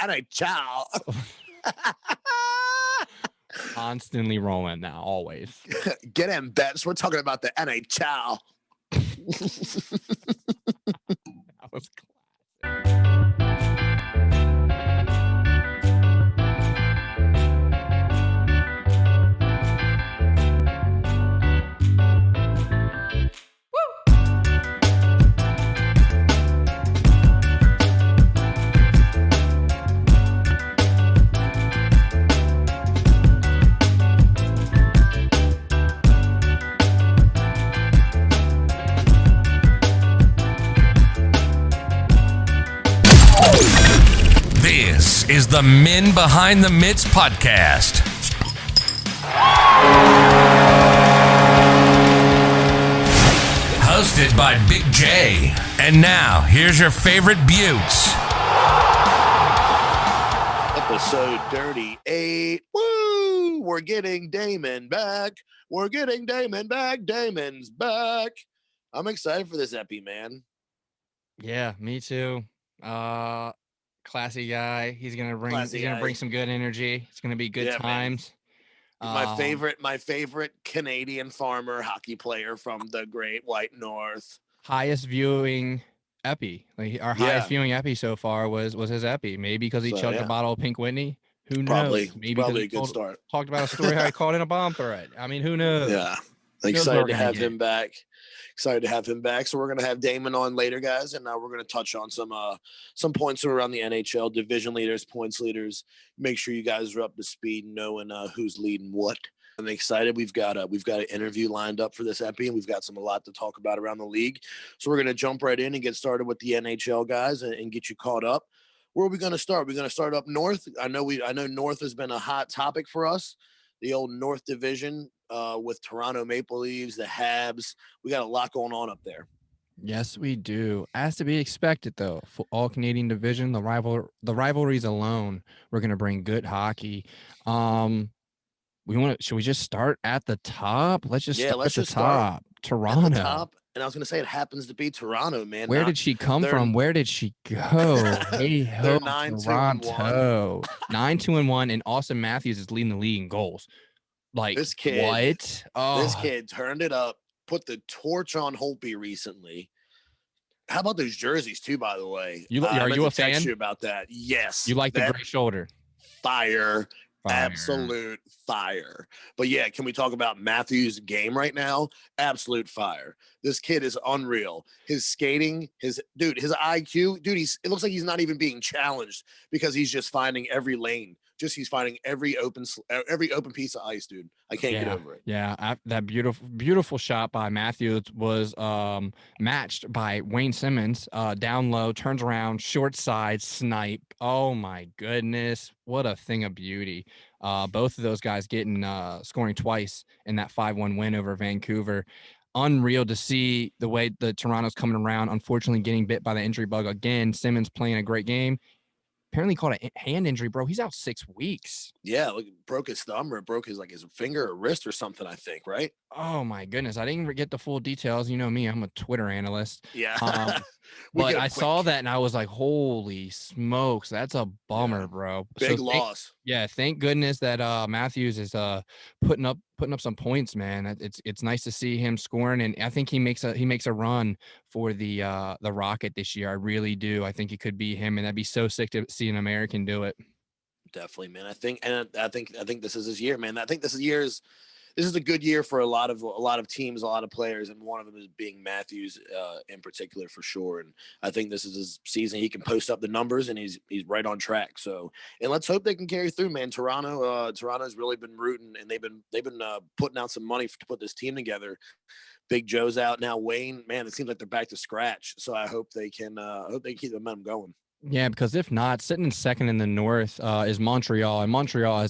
NHL. Constantly rolling now, always. Get in, bets. We're talking about the NHL. That was classic. This is the Men Behind the Mitts podcast. Hosted by Big J. And now, here's your favorite Buttes. Episode 38. Woo! We're getting Damon back. We're getting Damon back. Damon's back. I'm excited for this epi, man. Yeah, me too. Classy guy. He's gonna bring some good energy. It's gonna be good times. My favorite Canadian farmer hockey player from the Great White North. Highest viewing epi. Like our highest viewing epi so far was his epi. Maybe because he chugged a bottle of Pink Whitney. Who knows? Maybe a good start. Talked about a story how he caught in a bomb threat. I mean, who knows? Yeah. Excited to have him back. So we're going to have Damon on later, guys, and now we're going to touch on some points around the NHL, division leaders, points leaders. Make sure you guys are up to speed, knowing who's leading what. I'm excited. We've got an interview lined up for this epi, and we've got a lot to talk about around the league. So we're going to jump right in and get started with the NHL guys and get you caught up. Where are we going to start? We're going to start up north. I know North has been a hot topic for us. The old North Division with Toronto Maple Leafs, the Habs. We got a lot going on up there. Yes, we do. As to be expected, though, for all Canadian division, the rivalries alone, we're going to bring good hockey. Should we just start at the top? Let's just start at the top. Toronto. At the top. And I was going to say it happens to be Toronto, man. Where did she come from? Where did she go? Hey ho, Toronto. 9-2-1, and Austin Matthews is leading the league in goals. Like this kid, what? Oh. This kid turned it up, put the torch on Holtby recently. How about those jerseys too? By the way, are you a fan? Text you about that? Yes. You like the gray shoulder? Fire. Absolute fire. But yeah, can we talk about Matthews' game right now? Absolute fire. This kid is unreal. His skating, his IQ, it looks like he's not even being challenged because he's just finding every lane. He's finding every open piece of ice, dude. I can't get over it. Yeah, that beautiful shot by Matthews was matched by Wayne Simmons. Down low, turns around, short side, snipe. Oh my goodness, what a thing of beauty. Both of those guys getting scoring twice in that 5-1 win over Vancouver. Unreal to see the way the Toronto's coming around. Unfortunately, getting bit by the injury bug again. Simmons playing a great game. Apparently caught a hand injury, bro. He's out 6 weeks. Yeah, broke his thumb or broke his finger or wrist or something, I think, right? Oh my goodness. I didn't get the full details. You know me, I'm a Twitter analyst. Yeah. But I saw that and I was like, holy smokes, that's a bummer, bro. Big loss. Thank goodness that Matthews is putting up some points, man. It's nice to see him scoring, and I think he makes a run for the Rocket this year. I really do. I think it could be him, and that'd be so sick to see an American do it. Definitely, man. I think this is his year, man. I think this is a good year for a lot of teams, a lot of players, and one of them is being Matthews in particular for sure. And I think this is his season. He can post up the numbers, and he's right on track. So, and let's hope they can carry through, man. Toronto's really been rooting, and they've been putting out some money to put this team together. Big Joe's out now. Wayne, man, it seems like they're back to scratch. So I hope they can keep the momentum going. Yeah, because if not, sitting in second in the North is Montreal, and Montreal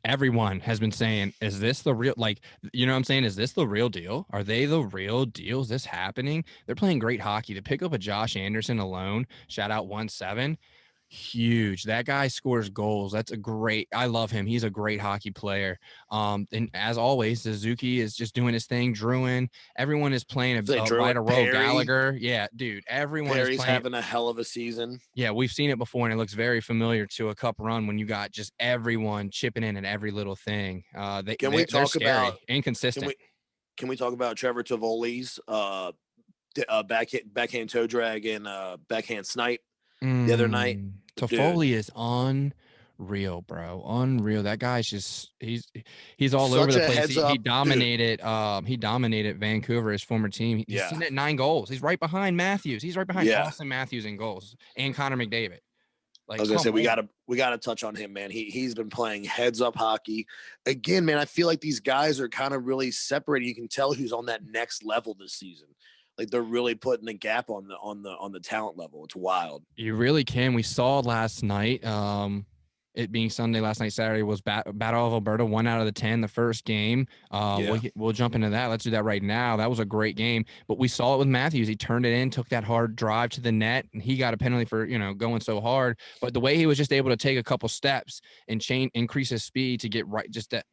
everyone has been saying, is this the real, you know what I'm saying? Is this the real deal? Are they the real deal? Is this happening? They're playing great hockey. To pick up a Josh Anderson alone, shout out 1-7. Huge. That guy scores goals. I love him. He's a great hockey player. And as always, Suzuki is just doing his thing. Druin, everyone is playing a right a row. Gallagher. Yeah, dude. Everyone is playing. Having a hell of a season. Yeah, we've seen it before, and it looks very familiar to a cup run when you got just everyone chipping in every little thing. They're scary, inconsistent. Can we talk about Trevor Tivoli's backhand toe drag and backhand snipe the other night? Toffoli is unreal, bro. Unreal. That guy's just he's all over the place. He dominated Vancouver, his former team. He's sitting at 9 goals. He's right behind Matthews. He's right behind Austin Matthews in goals and Connor McDavid. Like, I was gonna say, we gotta touch on him, man. He's been playing heads up hockey again, man. I feel like these guys are kind of really separated. You can tell who's on that next level this season. Like, they're really putting a gap on the talent level. It's wild. You really can. We saw last night. It being Sunday, last night, Saturday was Battle of Alberta, 1 out of the 10, the first game. We'll jump into that. Let's do that right now. That was a great game, but we saw it with Matthews. He turned it in, took that hard drive to the net, and he got a penalty for, going so hard. But the way he was just able to take a couple steps and increase his speed to get right,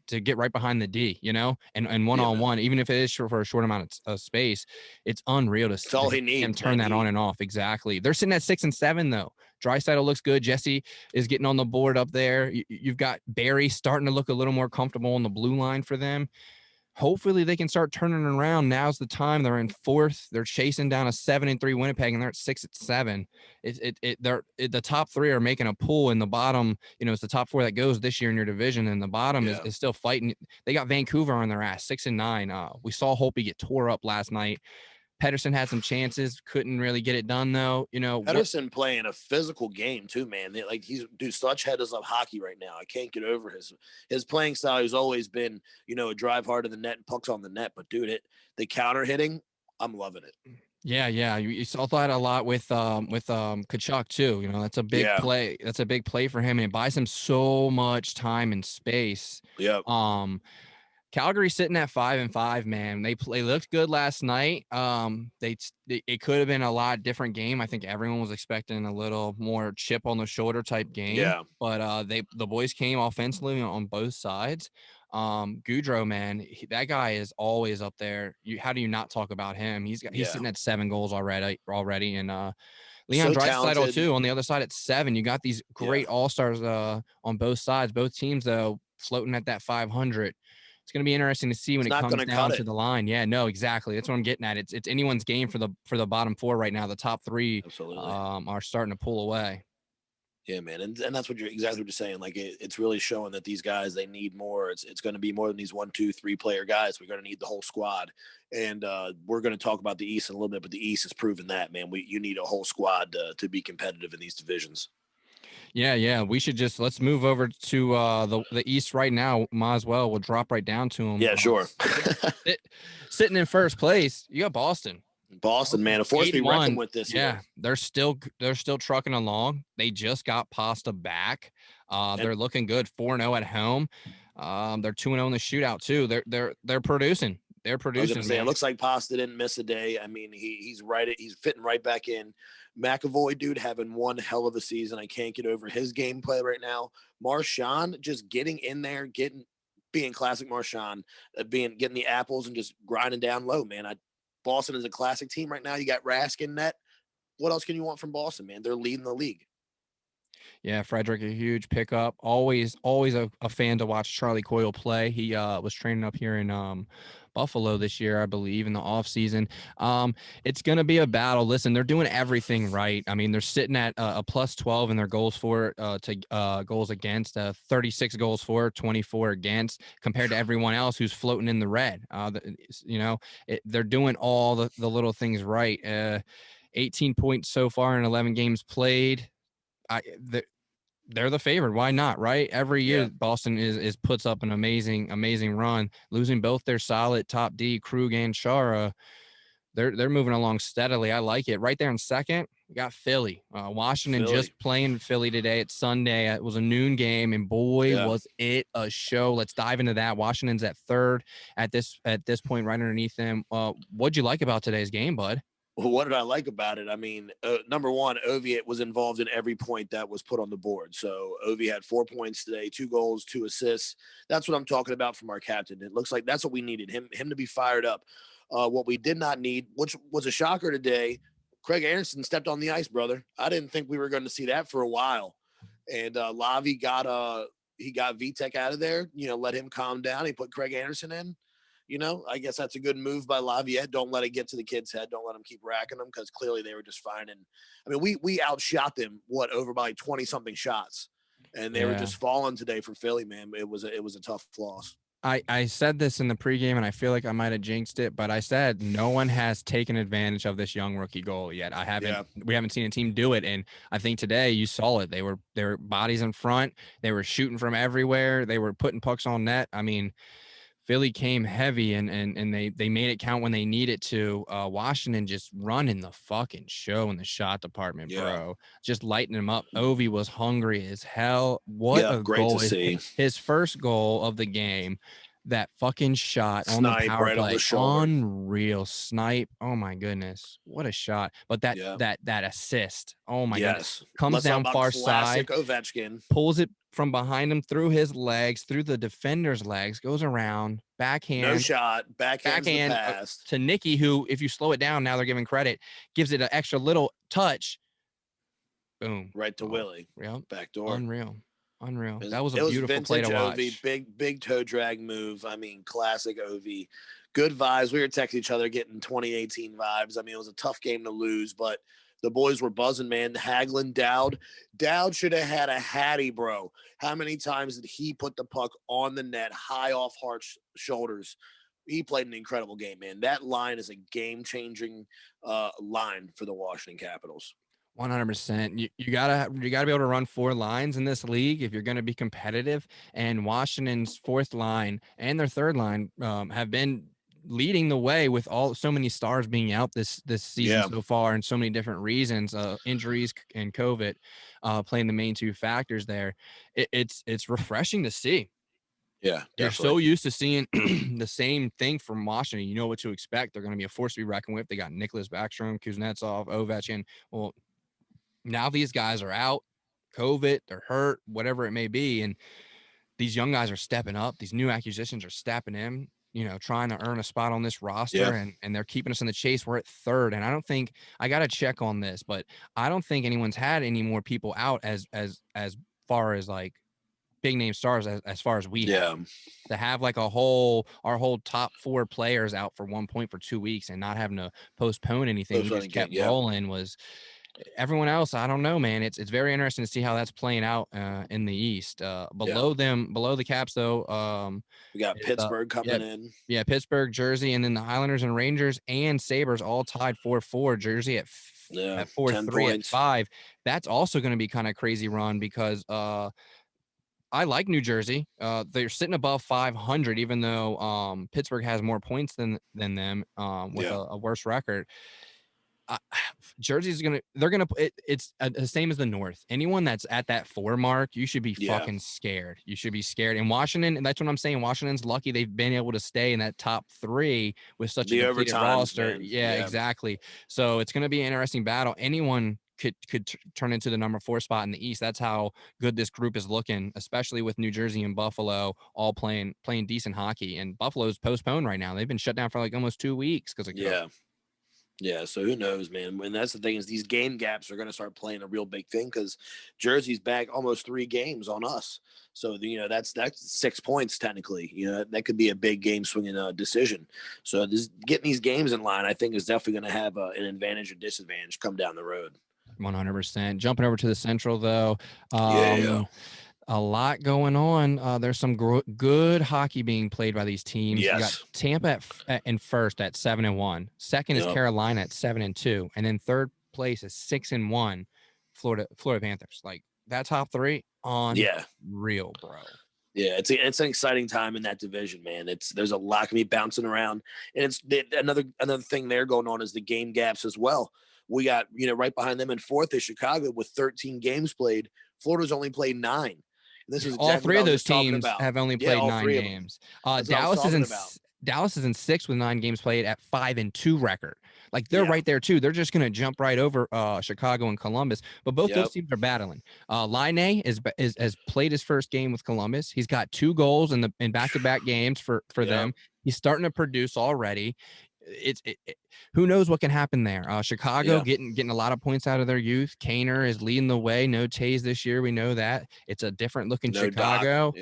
to get right behind the D, and one-on-one, even if it is for a short amount of space, it's unreal to see him turn that on and off. Exactly. They're sitting at 6 and 7 though. Draisaitl looks good. Jesse is getting on the board up there. You've got Barry starting to look a little more comfortable on the blue line for them. Hopefully they can start turning around. Now's the time. They're in 4th. They're chasing down a 7-3 Winnipeg, and they're at 6 and 7. The top 3 are making a pull, and the bottom, it's the top 4 that goes this year in your division, and the bottom is still fighting. They got Vancouver on their ass, 6 and 9. We saw Holtby get tore up last night. Pedersen had some chances, couldn't really get it done though. Pedersen playing a physical game too, man. He's such headers up hockey right now. I can't get over his playing style. He's always been, a drive hard to the net and pucks on the net. But dude, the counter hitting, I'm loving it. Yeah. You saw that a lot with Tkachuk too. That's a big play. That's a big play for him, and it buys him so much time and space. Yeah. Calgary sitting at 5 and 5, man. They looked good last night. It could have been a lot different game. I think everyone was expecting a little more chip on the shoulder type game. Yeah. But the boys came offensively on both sides. Goudreau, man, that guy is always up there. How do you not talk about him? He's sitting at 7 goals already, and Leon Draisaitl too on the other side at 7. You got these great all-stars on both sides. Both teams though floating at that 500. It's going to be interesting to see when it comes down to the line. Yeah, no, exactly. That's what I'm getting at. It's anyone's game for the bottom 4 right now. The top 3 are starting to pull away. Yeah, man, and that's exactly what you're saying. Like it's really showing that these guys, they need more. It's going to be more than these 1, 2, 3 player guys. We're going to need the whole squad, and we're going to talk about the East in a little bit. But the East has proven that, man. You need a whole squad to be competitive in these divisions. Yeah. We should let's move over to the East right now. Might as well. We'll drop right down to them. Yeah, sure. Sitting in first place, you got Boston. Man, a force to be reckoned with this year. They're still trucking along. They just got Pasta back. They're looking good. 4-0 at home. They're 2-0 in the shootout too. They're producing. They're producing. It looks like Pasta didn't miss a day. I mean, he's right. He's fitting right back in. McAvoy, dude, having one hell of a season. I can't get over his gameplay right now. Marchand just getting in there, being classic Marchand, getting the apples and just grinding down low, man. Boston is a classic team right now. You got Rask in net. What else can you want from Boston, man? They're leading the league. Yeah, Frederick, a huge pickup. Always a fan to watch Charlie Coyle play. He was training up here in Buffalo this year, I believe, in the offseason. It's going to be a battle. Listen, they're doing everything right. I mean, they're sitting at a plus 12 in their goals for goals against, 36 goals for, 24 against, compared to everyone else who's floating in the red. They're doing all the little things right. 18 points so far in 11 games played. They're the favorite. Why not, right? Every year, Boston is puts up an amazing run, losing both their solid top D, Krug and Chara. They're moving along steadily. I like it. Right there in second, we got Philly. Washington just playing Philly today. It's Sunday. It was a noon game, and boy, was it a show. Let's dive into that. Washington's at third at this point, right underneath them. What'd you like about today's game, bud? Well, what did I like about it? I mean, number one, Ovi was involved in every point that was put on the board. So Ovi had 4 points today, 2 goals, 2 assists. That's what I'm talking about from our captain. It looks like that's what we needed, him to be fired up. What we did not need, which was a shocker today, Craig Anderson stepped on the ice, brother. I didn't think we were going to see that for a while. And Lavi got Vitek out of there, let him calm down. He put Craig Anderson in. I guess that's a good move by Laviette. Don't let it get to the kid's head. Don't let him keep racking them, because clearly they were just fine. And I mean, we outshot them over by 20 something shots, and they were just falling today for Philly, man. It was a tough loss. I said this in the pregame, and I feel like I might have jinxed it, but I said no one has taken advantage of this young rookie goal yet. We haven't seen a team do it, and I think today you saw it. They were bodies in front. They were shooting from everywhere. They were putting pucks on net. I mean, Philly came heavy and they made it count when they needed to. Washington just running the fucking show in the shot department, bro. Just lighting them up. Ovi was hungry as hell. What a great goal. To see. His first goal of the game. That fucking shot on the power play. Unreal snipe. Oh my goodness. What a shot. But that assist. Oh my goodness. Comes down far side. Ovechkin. Pulls it from behind him through his legs, through the defender's legs, goes around, backhand. No shot. Backhand pass. To Nicky, who, if you slow it down, now they're giving credit, gives it an extra little touch. Boom. Right to Willie. Yep. Back door. Unreal. That was a beautiful play to watch. Ovi, big toe drag move. I mean, classic Ovi. Good vibes. We were texting each other, getting 2018 vibes. I mean, it was a tough game to lose, but the boys were buzzing, man. Hagelin, Dowd should have had a Hattie, bro. How many times did he put the puck on the net, high off Hart's shoulders? He played an incredible game, man. That line is a game-changing line for the Washington Capitals. 100%. You gotta be able to run 4 lines in this league if you're going to be competitive. And Washington's 4th line and their 3rd line have been leading the way with so many stars being out this season so far, and so many different reasons, injuries and COVID playing the main 2 factors there. It's refreshing to see. Yeah, you're so used to seeing the same thing from Washington. You know what to expect. They're going to be a force to be reckoned with. They got Nicholas Backstrom, Kuznetsov, Ovechkin. Well, now these guys are out, COVID, they're hurt, whatever it may be. And these young guys are stepping up. These new acquisitions are stepping in, trying to earn a spot on this roster, and they're keeping us in the chase. We're at 3rd. And I don't think, I got to check on this, but I don't think anyone's had any more people out as far as like big name stars as far as we have. To have like our whole top 4 players out for 1 point for 2 weeks and not having to postpone anything. We just kept rolling was. Everyone else, I don't know, man. It's very interesting to see how that's playing out in the East. Below the Caps, though, we got Pittsburgh coming in. Yeah, Pittsburgh, Jersey, and then the Islanders and Rangers and Sabres all tied 4-4. Jersey at 4-3 at 5. That's also going to be kind of crazy run because I like New Jersey. They're sitting above 500, even though Pittsburgh has more points than them with a worse record. Jersey's it's the same as the North. Anyone that's at that 4 mark, you should be fucking scared. You should be scared. And Washington, and that's what I'm saying. Washington's lucky they've been able to stay in that top 3 with such a depleted roster. Yeah, exactly. So it's going to be an interesting battle. Anyone could turn into the number 4 spot in the East. That's how good this group is looking, especially with New Jersey and Buffalo all playing decent hockey. And Buffalo's postponed right now. They've been shut down for like almost 2 weeks because of COVID. Yeah, so who knows, man? And that's the thing is these game gaps are going to start playing a real big thing because Jersey's back almost 3 games on us. So, that's 6 points technically. That could be a big game swinging decision. So getting these games in line, I think, is definitely going to have an advantage or disadvantage come down the road. 100%. Jumping over to the Central, though. A lot going on. There's some good hockey being played by these teams. Yes. You got Tampa in first at 7-1. Second is Carolina at 7-2, and then 3rd place is 6-1. Florida Panthers. Like that top 3 on real, bro. Yeah, it's an exciting time in that division, man. There's a lot can be bouncing around, and it's another thing there going on is the game gaps as well. We got right behind them in 4th is Chicago with 13 games played. Florida's only played 9. This is all 3 of those teams have only played 9 games. Dallas is in 6th with 9 games played at 5-2 record. Like they're right there too. They're just going to jump right over Chicago and Columbus. But both those teams are battling. Line has played his first game with Columbus. He's got 2 goals in back-to-back games for them. He's starting to produce already. Who knows what can happen there? Chicago getting a lot of points out of their youth. Kaner is leading the way. No Tays this year. We know that. It's a different looking Chicago.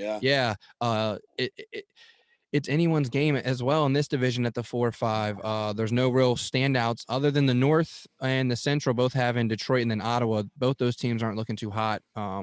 Doc. It's anyone's game as well in this division at the 4-5. There's no real standouts other than the North and the Central both have in Detroit and then Ottawa. Both those teams aren't looking too hot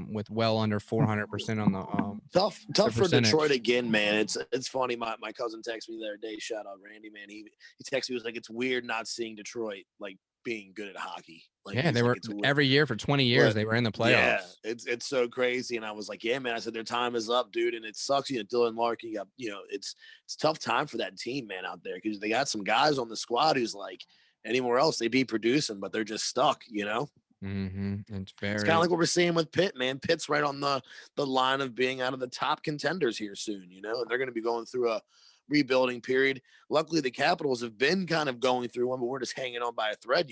with well under 400% on the tough for Detroit again, man. It's funny. My cousin texted me the other day. Shout out Randy, man. He texted me, was like, it's weird not seeing Detroit like being good at hockey. Like, they were every year for 20 years. They were in the playoffs. Yeah, it's so crazy. And I was like, yeah, man. I said their time is up, dude. And it sucks. Dylan Larkin got, it's a tough time for that team, man, out there because they got some guys on the squad who's like anywhere else they'd be producing, but they're just stuck. Mm-hmm. It's kind of like what we're seeing with Pitt, man. Pitt's right on the line of being out of the top contenders here soon. And they're going to be going through a rebuilding period. Luckily, the Capitals have been kind of going through one, but we're just hanging on by a thread,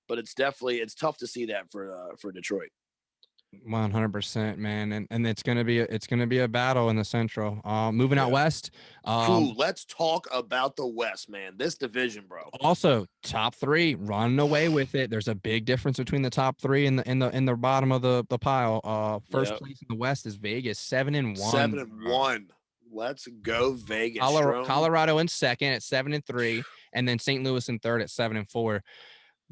But it's tough to see that for Detroit. 100%, man, and it's gonna be a battle in the Central. Moving out west. Let's talk about the West, man. This division, bro. Also, top 3 running away with it. There's a big difference between the top 3 and the bottom of the pile. First place in the West is Vegas, 7-1. 7-1. Let's go Vegas. Colorado in second at 7-3, and then St. Louis in third at 7-4.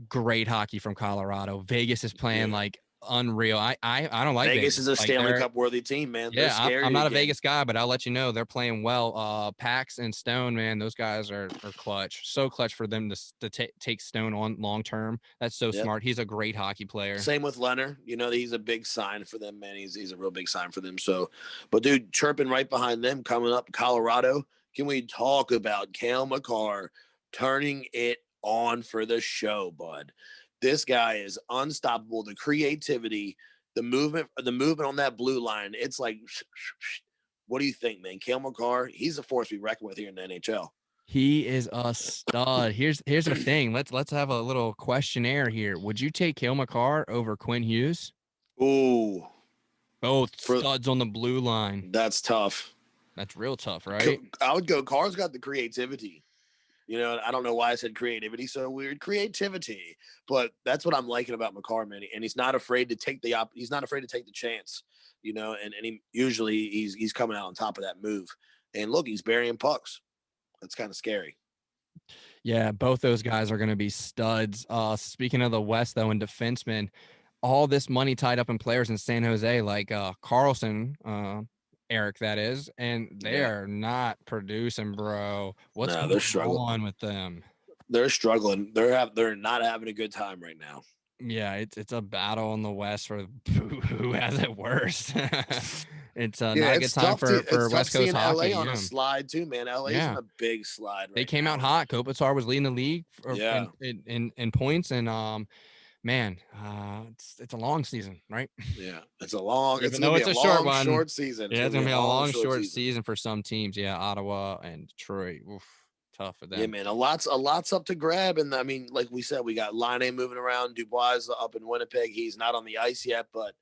Great hockey from Colorado. Vegas is playing like unreal. I don't like Vegas is a Stanley Cup worthy team, man. Yeah, I'm not a Vegas guy, but I'll let you know they're playing well. Pax and Stone, man, those guys are clutch. So clutch for them to take Stone on long term. That's so smart. He's a great hockey player. Same with Leonard. He's a big sign for them, man. He's a real big sign for them. So, but dude, chirping right behind them, coming up, Colorado. Can we talk about Cale Makar turning it on for the show, bud? This guy is unstoppable. The creativity, the movement on that blue line. It's like, what do you think, man? Cale Makar, he's a force to be reckoned with here in the NHL. He is a stud. Here's the thing. Let's have a little questionnaire here. Would you take Cale Makar over Quinn Hughes? Ooh, both studs on the blue line. That's tough. That's real tough, right? I would go. Carr's got the creativity. I don't know why I said creativity. So weird, creativity. But that's what I'm liking about Makar, man. And he's not afraid to take the chance. And he usually he's coming out on top of that move. And look, he's burying pucks. That's kind of scary. Yeah, both those guys are going to be studs. Speaking of the West, though, and defensemen, all this money tied up in players in San Jose, like Carlson, Eric, that is, and they are not producing, bro. What's going on with them? They're struggling. They're not having a good time right now. Yeah, it's a battle in the West for who has it worse. It's not a good time for West Coast hockey. LA on a slide too, man. LA's on a big slide. They came out hot. Kopitar was leading the league in points, and man, it's a long season, right? Yeah, it's a long. Even though it's a short one, short season. Yeah, it's gonna be a long, short season for some teams. Yeah, Ottawa and Detroit. Oof, tough for them. Yeah, man, a lot's up to grab, and I mean, like we said, we got Laine moving around. Dubois up in Winnipeg. He's not on the ice yet, but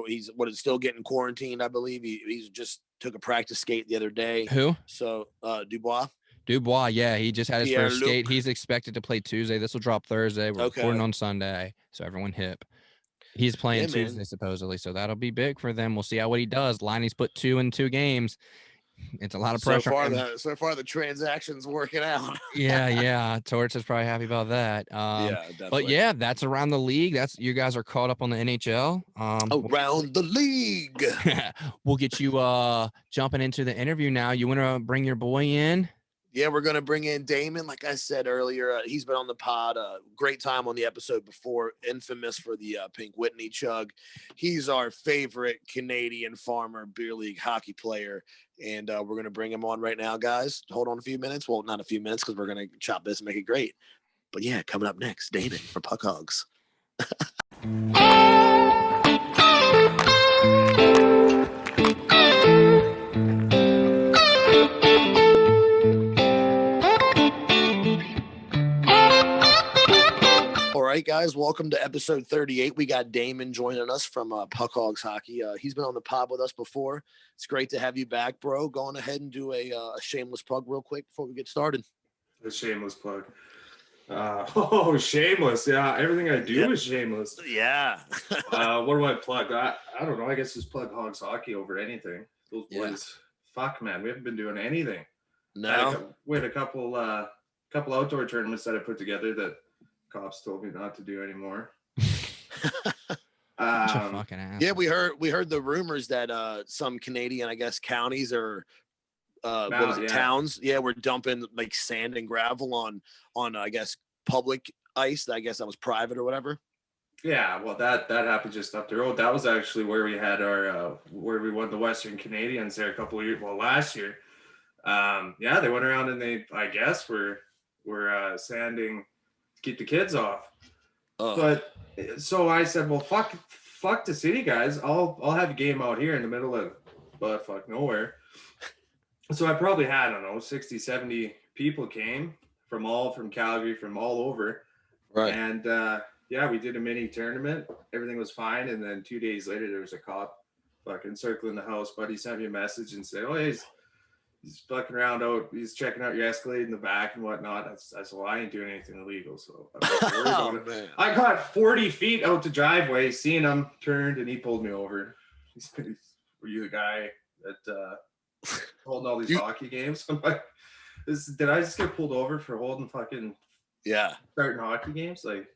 he's still getting quarantined, I believe. He just took a practice skate the other day. Who? So Dubois. Yeah, he just had his first skate. He's expected to play Tuesday. This will drop Thursday. We're recording on Sunday, so everyone hip. He's playing Tuesday, supposedly, so that'll be big for them. We'll see what he does. Liney's put 2 in 2 games. It's a lot of pressure. So far, the transaction's working out. yeah. Torch is probably happy about that. Definitely. But yeah, that's around the league. You guys are caught up on the NHL. Around the league. We'll get you jumping into the interview now. You want to bring your boy in? Yeah, we're going to bring in Damon. Like I said earlier, he's been on the pod. Great time on the episode before. Infamous for the Pink Whitney chug. He's our favorite Canadian farmer beer league hockey player. And we're going to bring him on right now, guys. Hold on a few minutes. Well, not a few minutes because we're going to chop this and make it great. But yeah, coming up next, Damon for Puck Hogs. right, guys. Welcome to episode 38. We got Damon joining us from Puck Hogs Hockey. He's been on the pod with us before. It's great to have you back, bro. Going ahead and do a shameless plug real quick before we get started. A shameless plug. Shameless. Yeah, everything I do is shameless. Yeah. What do I plug? I don't know. I guess just plug Hogs Hockey over anything. Those boys, fuck, man. We haven't been doing anything. No. We had a couple outdoor tournaments that I put together that cops told me not to do anymore. Fucking ass. Yeah, we heard the rumors that some Canadian, I guess, counties or towns, were dumping like sand and gravel on I guess public ice. I guess that was private or whatever. Yeah, well, that happened just up the road. That was actually where we had our where we won the Western Canadians there last year. They went around and they, I guess, were sanding to keep the kids off. But so I said, well, fuck the city, guys. I'll have a game out here in the middle of buttfuck nowhere. So I probably had, I don't know, 60, 70 people came from Calgary, from all over. Right. And we did a mini tournament. Everything was fine. And then 2 days later, there was a cop fucking circling the house. Buddy sent me a message and said, oh, he's fucking around out. He's checking out your Escalade in the back and whatnot. I said, well, I ain't doing anything illegal. So man. I got 40 feet out the driveway, seen him, turned, and he pulled me over. He said, were you the guy that holding all these hockey games? I'm like, did I just get pulled over for holding fucking starting hockey games? Like,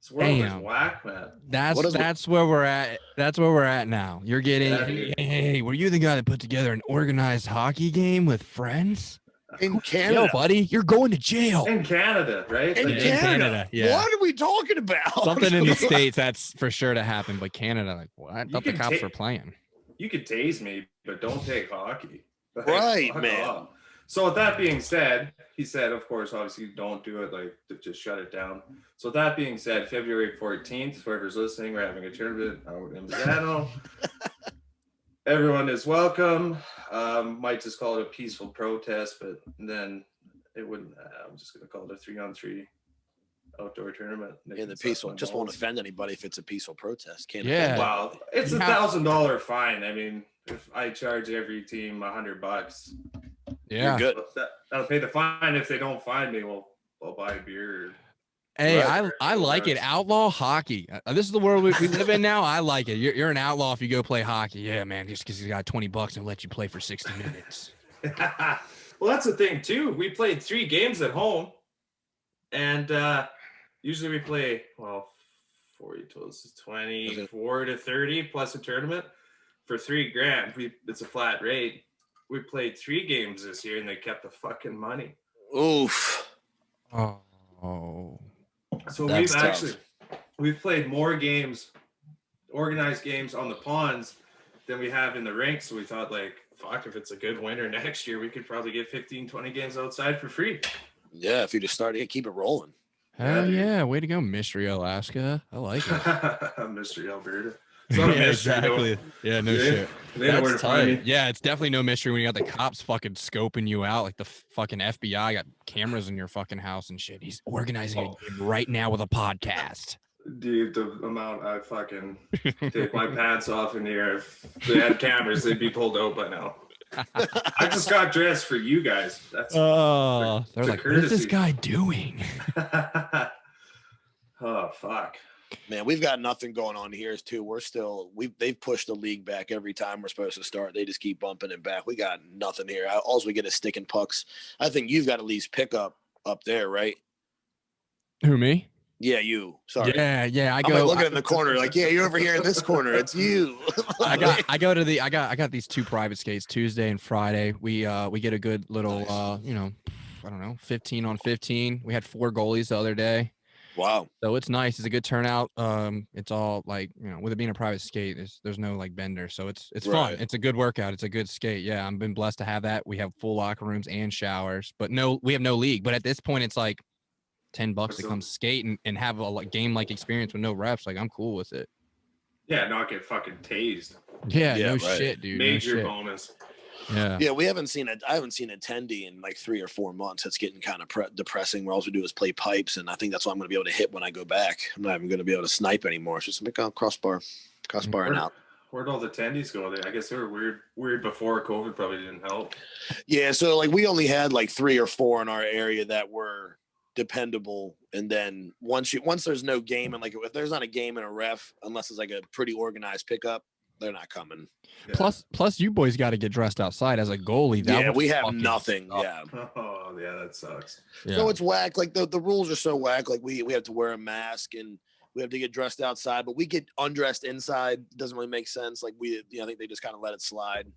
this world is whack, man. That's where we're at. That's where we're at now. You're getting, hey, were you the guy that put together an organized hockey game with friends? In Canada. Yo, buddy, you're going to jail. In Canada, right? In Canada. Yeah. What are we talking about? Something in the States, that's for sure to happen. But Canada, like, what? I thought the cops were playing. You could tase me, but don't take hockey. Like, right, man. Off. So with that being said, he said, of course, obviously don't do it, like just shut it down. So with that being said, February 14th, whoever's listening, we're having a tournament out in Milano. Everyone is welcome. Might just call it a peaceful protest, but then it wouldn't. I'm just going to call it a 3-on-3 outdoor tournament. In the peaceful, just won't offend anybody if it's a peaceful protest. Can't yeah. Wow, it's $1,000 fine. I mean, if I charge every team $100, yeah, you're good. That'll pay the fine. If they don't find me, well, I'll buy a beer. Hey, I like it. Outlaw hockey. This is the world we live in now. I like it. You're an outlaw if you go play hockey. Yeah, man, just because you got $20 and let you play for 60 minutes. Well, that's the thing too. We played 3 games at home, and usually we play 40 totals, 24 to 30 plus a tournament for $3,000. It's a flat rate. We played 3 games this year, and they kept the fucking money. Oof. Oh. So we've played more games, organized games on the ponds than we have in the rink. So we thought, like, fuck, if it's a good winter next year, we could probably get 15, 20 games outside for free. Yeah, if you just start to keep it rolling. Hell yeah. Way to go, Mystery Alaska. I like it. Mystery Alberta. Yeah, exactly. Yeah, no shit. That's tight. Yeah, it's definitely no mystery when you got the cops fucking scoping you out, like the fucking FBI got cameras in your fucking house and shit. He's organizing a game right now with a podcast. Dude, the amount I fucking take my pants off in the air. If they had cameras, they'd be pulled out by now. I just got dressed for you guys. That's they're like, what is this guy doing? Oh, fuck. Man, we've got nothing going on here too. They've pushed the league back every time we're supposed to start. They just keep bumping it back. We got nothing here. All we get is sticking pucks. I think you've got at least pick up there, right? Who, me? Yeah, you. Sorry. Yeah. I'm like looking in the corner, like, yeah, you're over here in this corner. It's you. I got these 2 private skates Tuesday and Friday. We get a good little nice. I don't know, 15 on 15. We had 4 goalies the other day. Wow. So it's nice. It's a good turnout. It's all like, with it being a private skate, there's no like bender. So it's fun. Right. It's a good workout. It's a good skate. Yeah. I've been blessed to have that. We have full locker rooms and showers, but we have no league. But at this point, it's like $10 to come skate and have a game like experience with no reps. Like, I'm cool with it. Yeah, not get fucking tased. Yeah, no right. shit, dude. Major no shit. bonus. Yeah. We haven't seen it. I haven't seen a tendy in like 3 or 4 months. It's getting kind of depressing. Where all we do is play pipes, and I think that's what I'm going to be able to hit when I go back. I'm not even going to be able to snipe anymore. It's just like crossbar and out. Where'd all the tendies go there? I guess they were weird before COVID. Probably didn't help. Yeah, so like we only had like 3 or 4 in our area that were dependable, and then once there's no game, and like if there's not a game and a ref, unless it's like a pretty organized pickup, they're not coming. Yeah. Plus you boys got to get dressed outside as a goalie. We have nothing. Suck. Yeah. Oh yeah, that sucks. Yeah. So it's whack. Like the rules are so whack. Like we have to wear a mask and we have to get dressed outside, but we get undressed inside. Doesn't really make sense. Like I think they just kind of let it slide.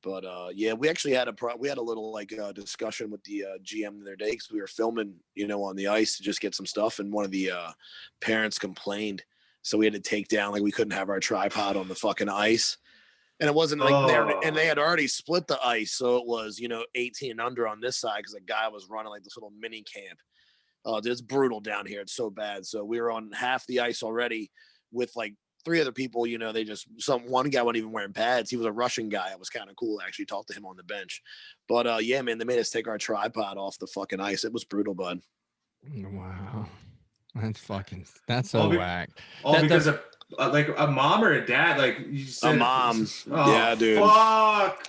But we actually had a little like discussion with the GM the other day because we were filming, on the ice to just get some stuff, and one of the parents complained, so we had to take down, like we couldn't have our tripod on the fucking ice, and it wasn't like and they had already split the ice, so it was 18 and under on this side because a guy was running like this little mini camp. It's brutal down here. It's so bad. So we were on half the ice already with like 3 other people. They just one guy wasn't even wearing pads. He was a Russian guy. It was kind of cool. I actually talked to him on the bench. But man, they made us take our tripod off the fucking ice. It was brutal, bud. Wow, that's so whack. Because of like a mom or a dad, like you said, a mom. Yeah, dude. Fuck.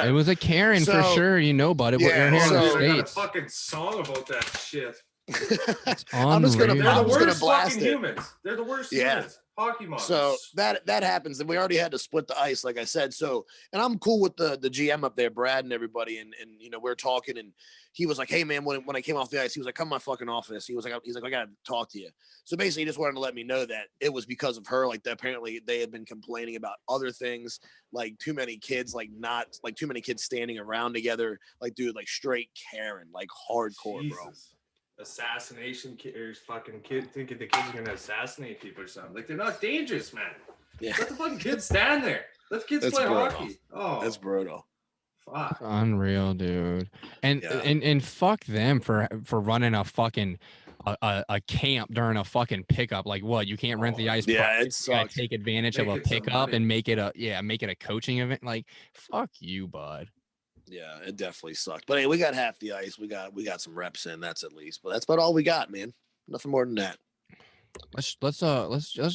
It was a Karen for sure, but it was here in the States. A fucking song about that shit. I'm just gonna blast fucking it. Humans. They're the worst humans. Hockey monsters. So that happens, and we already had to split the ice, like I said. So, and I'm cool with the GM up there, Brad, and everybody, and we're talking, and he was like, "Hey man, when I came off the ice, he was like, come to my fucking office." He was like, I gotta talk to you. So basically, he just wanted to let me know that it was because of her. Like apparently they had been complaining about other things, like too many kids, too many kids standing around together, like dude, like straight Karen, like hardcore, Jesus. bro. Assassination or fucking kid thinking the kids are gonna assassinate people or something. Like they're not dangerous, man. Yeah. Let the fucking kids stand there. Let the kids play hockey. Oh, that's brutal. Fuck. Unreal, dude. And fuck them for running a fucking a camp during a fucking pickup. Like what? You can't rent the ice. Yeah, it sucks. Take advantage of a pickup and make it a coaching event. Like fuck you, bud. Yeah, it definitely sucked. But hey, we got half the ice. We got some reps in. That's at least. But that's about all we got, man. Nothing more than that. Let's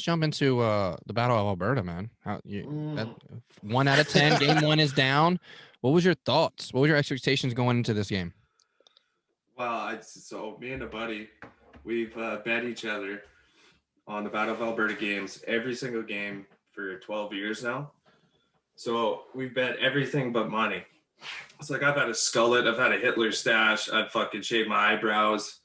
jump into the Battle of Alberta, man. 1 out of 10. Game 1 is down. What was your thoughts? What were your expectations going into this game? Well, so me and a buddy, we've bet each other on the Battle of Alberta games every single game for 12 years now. So we've bet everything but money. It's like I've had a skullet, I've had a Hitler stash, I've fucking shaved my eyebrows.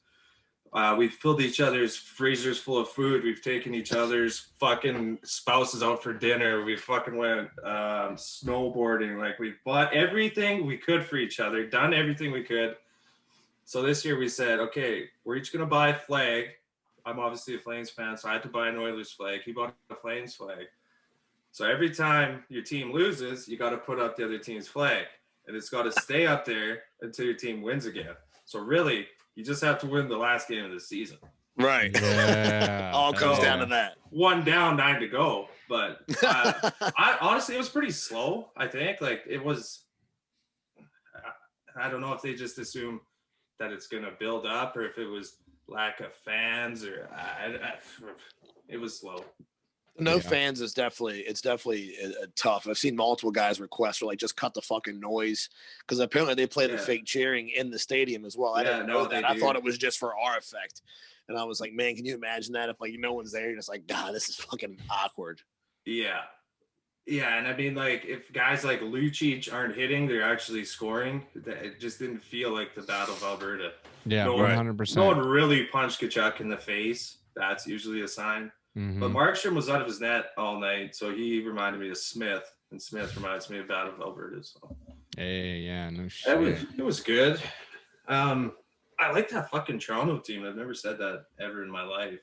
We've filled each other's freezers full of food. We've taken each other's fucking spouses out for dinner. We fucking went snowboarding. Like we've bought everything we could for each other, done everything we could. So this year we said, okay, we're each gonna buy a flag. I'm obviously a Flames fan, so I had to buy an Oilers flag. He bought a Flames flag. So every time your team loses, you got to put up the other team's flag. And it's got to stay up there until your team wins again. So really, you just have to win the last game of the season. Right. Yeah. All comes down to that. 1 down, 9 to go. But I honestly, it was pretty slow, I think. Like it was, I don't know if they just assume that it's going to build up or if it was lack of fans or it was slow. No fans is definitely tough. I've seen multiple guys request for like just cut the fucking noise because apparently they play the fake cheering in the stadium as well. I didn't know that. I thought it was just for our effect, and I was like, man, can you imagine that if like no one's there? You're just like, God, this is fucking awkward. Yeah, and I mean like if guys like Lucic aren't hitting, they're actually scoring. It just didn't feel like the Battle of Alberta. Yeah, 100%. No one really punched Tkachuk in the face. That's usually a sign. Mm-hmm. But Markstrom was out of his net all night, so he reminded me of Smith, and Smith reminds me of Battle of Alberta. So. Hey, yeah, no shit. It was good. I like that fucking Toronto team. I've never said that ever in my life.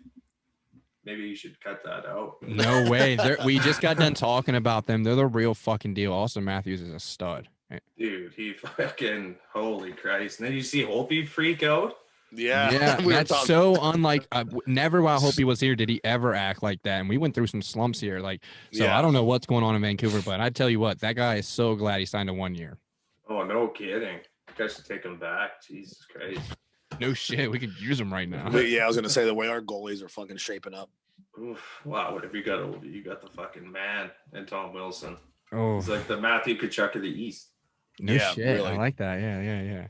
Maybe you should cut that out. No way. We just got done talking about them. They're the real fucking deal. Austin Matthews is a stud. Dude, he fucking, holy Christ. And then you see Holtby freak out. Yeah, that's so unlike. Never while Hopi was here did he ever act like that, and we went through some slumps here. I don't know what's going on in Vancouver, but I tell you what, that guy is so glad he signed a 1 year. Oh, no kidding. You guys should take him back. Jesus Christ. No shit, we could use him right now. Yeah, I was gonna say the way our goalies are fucking shaping up. Oof, wow, what have you got? You got the fucking man and Tom Wilson. Oh, He's like the Matthew Tkachuk of the East. no Yeah, shit. really. I like that. Yeah.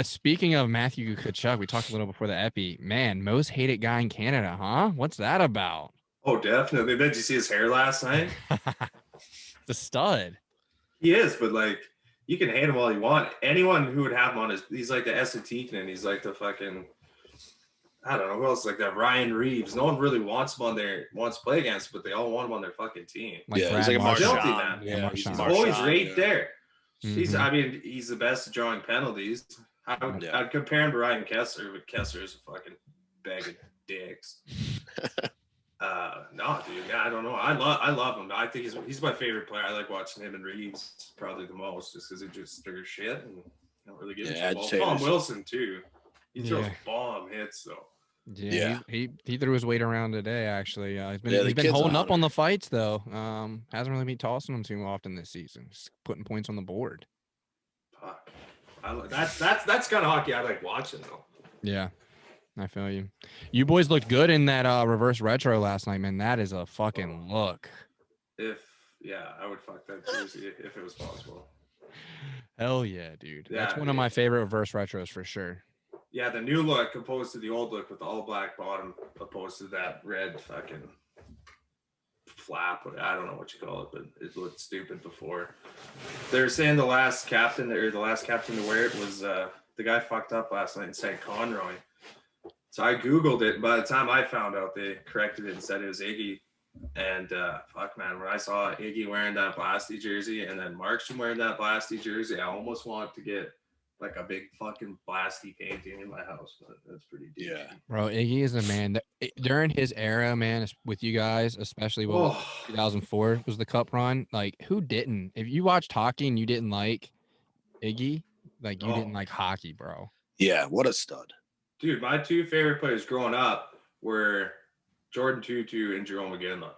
Speaking of Matthew Tkachuk, we talked a little before the epi. Man, most hated guy in Canada, huh? What's that about? Oh, definitely. Did you see his hair last night? The stud. He is, but like, you can hate him all you want. Anyone who would have him on he's like the Estetikinen. He's like the fucking, I don't know who else like that. Ryan Reeves. No one really wants to play against, but they all want him on their fucking team. Like yeah, Brad he's like a Marchand. Marchand. Man. Yeah, Marchand. he's Always Marchand, right yeah. there. Mhm. He's the best at drawing penalties. I'd compare him to Ryan Kessler, but Kessler is a fucking bag of dicks. No, dude. Yeah, I don't know. I love him. I think he's my favorite player. I like watching him and Reeves probably the most, just because they just stir shit and don't really give a shit. Tom Wilson too. He throws bomb hits though. Yeah. He threw his weight around today. Actually, he's been kid's holding a up on hunter. the fights though. Hasn't really been tossing them too often this season. Just putting points on the board. Fuck. That's kind of hockey I like watching though. Yeah. I feel you. You boys looked good in that reverse retro last night, man. That is a fucking look. I would fuck that jersey if it was possible. Hell yeah, dude. Yeah, That's one of my favorite reverse retros for sure. Yeah, the new look opposed to the old look with the all black bottom opposed to that red fucking flap. I don't know what you call it, but it looked stupid before. They're saying the last captain to wear it was the guy fucked up last night and said Conroy. So I Googled it, and by the time I found out, they corrected it and said it was Iggy. And fuck, man, when I saw Iggy wearing that Blasty jersey and then Markstrom wearing that Blasty jersey, I almost want to get like a big fucking Blasty painting in my house. But that's pretty deep. Yeah, bro, Iggy is the man. During his era, man, with you guys, especially 2004 was the Cup run. Like, who didn't? If you watched hockey and you didn't like Iggy, like you didn't like hockey, bro. Yeah, what a stud. Dude, my two favorite players growing up were Jordan Tutu and Jerome McGinley.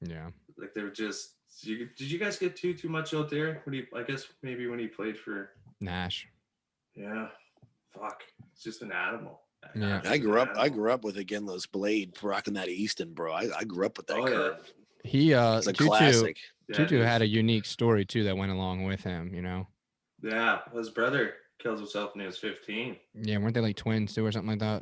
Yeah. Like they were just. Did you guys get too much out there? I guess maybe when he played for Nash. Yeah. Fuck. It's just an animal. Yeah. I grew up with Iginla's blade rocking that Easton, bro. I grew up with that curve. Yeah. It's a classic. Tutu had a unique story too that went along with him, you know. Yeah, his brother killed himself when he was 15. Yeah, weren't they like twins too or something like that?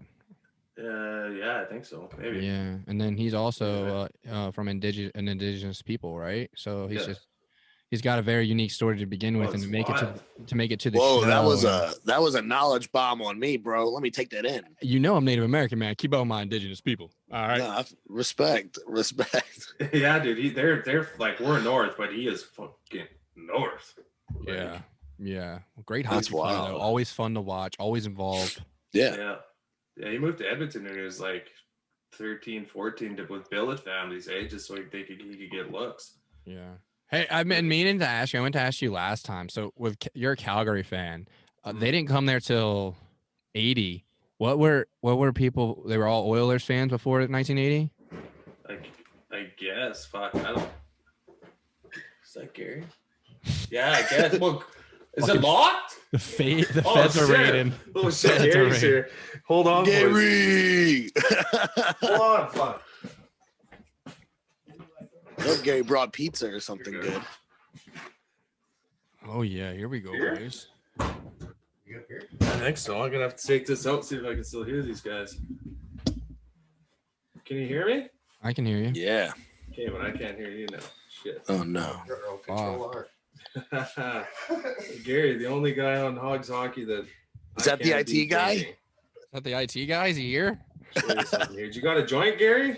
Yeah, I think so. Maybe. Yeah, and then he's also from indigenous people, right? So he's got a very unique story to begin with, and to make it to the show. That was a knowledge bomb on me, bro. Let me take that in. You know I'm Native American, man. Keep up my indigenous people. All right. Nah, respect. Yeah, dude. They're like we're north, but he is fucking north. Yeah. Great hockey player, though. Always fun to watch. Always involved. Yeah. Yeah, he moved to Edmonton when he was like 13, 14 with billet families, just so he could get looks. Yeah. Hey, I've been meaning to ask you. I went to ask you last time. So you're a Calgary fan. They didn't come there till 80. What were people? They were all Oilers fans before 1980. I guess. Fuck. I don't. Is that Gary? Yeah, I guess. Well, is it locked? The feds are raiding. Oh shit, Gary's here. Hold on, Gary. Hold on, fuck. Look, Gary brought pizza or something good. Oh yeah, here we go, boys. I think so. I'm gonna have to take this out, see if I can still hear these guys. Can you hear me? I can hear you. Yeah. Okay, but I can't hear you now. Shit. Oh no. Gary, the only guy on Hogs Hockey that is that the IT guy? Is that the IT guy? Is he here? Did you got a joint, Gary?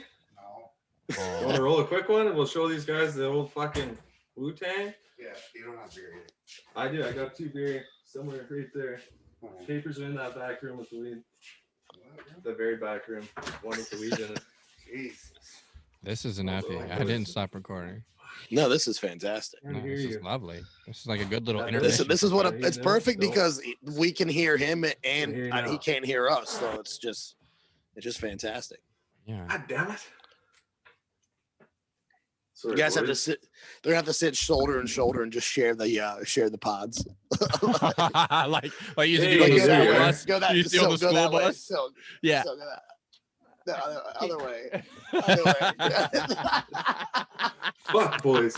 You want to roll a quick one and we'll show these guys the old fucking Wu-Tang? Yeah, you don't have beer yet. I do. I got 2 beer somewhere right there. Papers are in that back room with the weed. The very back room. One with the weed in it. Jesus. This is an epi. I didn't stop recording. No, this is fantastic. No, this is lovely. This is like a good little intermission. This is what it's perfect because we can hear him and he can't hear us, so it's just fantastic. Yeah. God damn it. You guys have to sit. They're gonna have to sit shoulder and shoulder and just share the pods. like you used to Hey, do on the go that school way. bus. Go that. You used to do on the go school that way. bus. So, Yeah. So go that. The other way. Other way. Fuck, boys.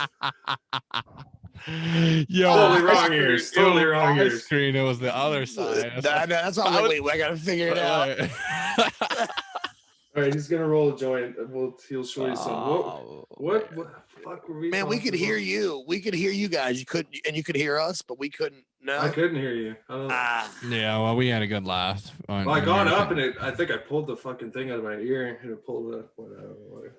Yo, Totally wrong ears. Totally wrong my ears. screen. It was the other side. That's why I'm like, wait, I gotta figure it out. All right, he's gonna roll a joint. He'll show you some. What fuck were we? Man, we could hear about? you. We could hear you guys. You could hear us, but we couldn't. No, I couldn't hear you. I don't know. Yeah, well, we had a good laugh. Well, I got up and I think I pulled the fucking thing out of my ear and it pulled the.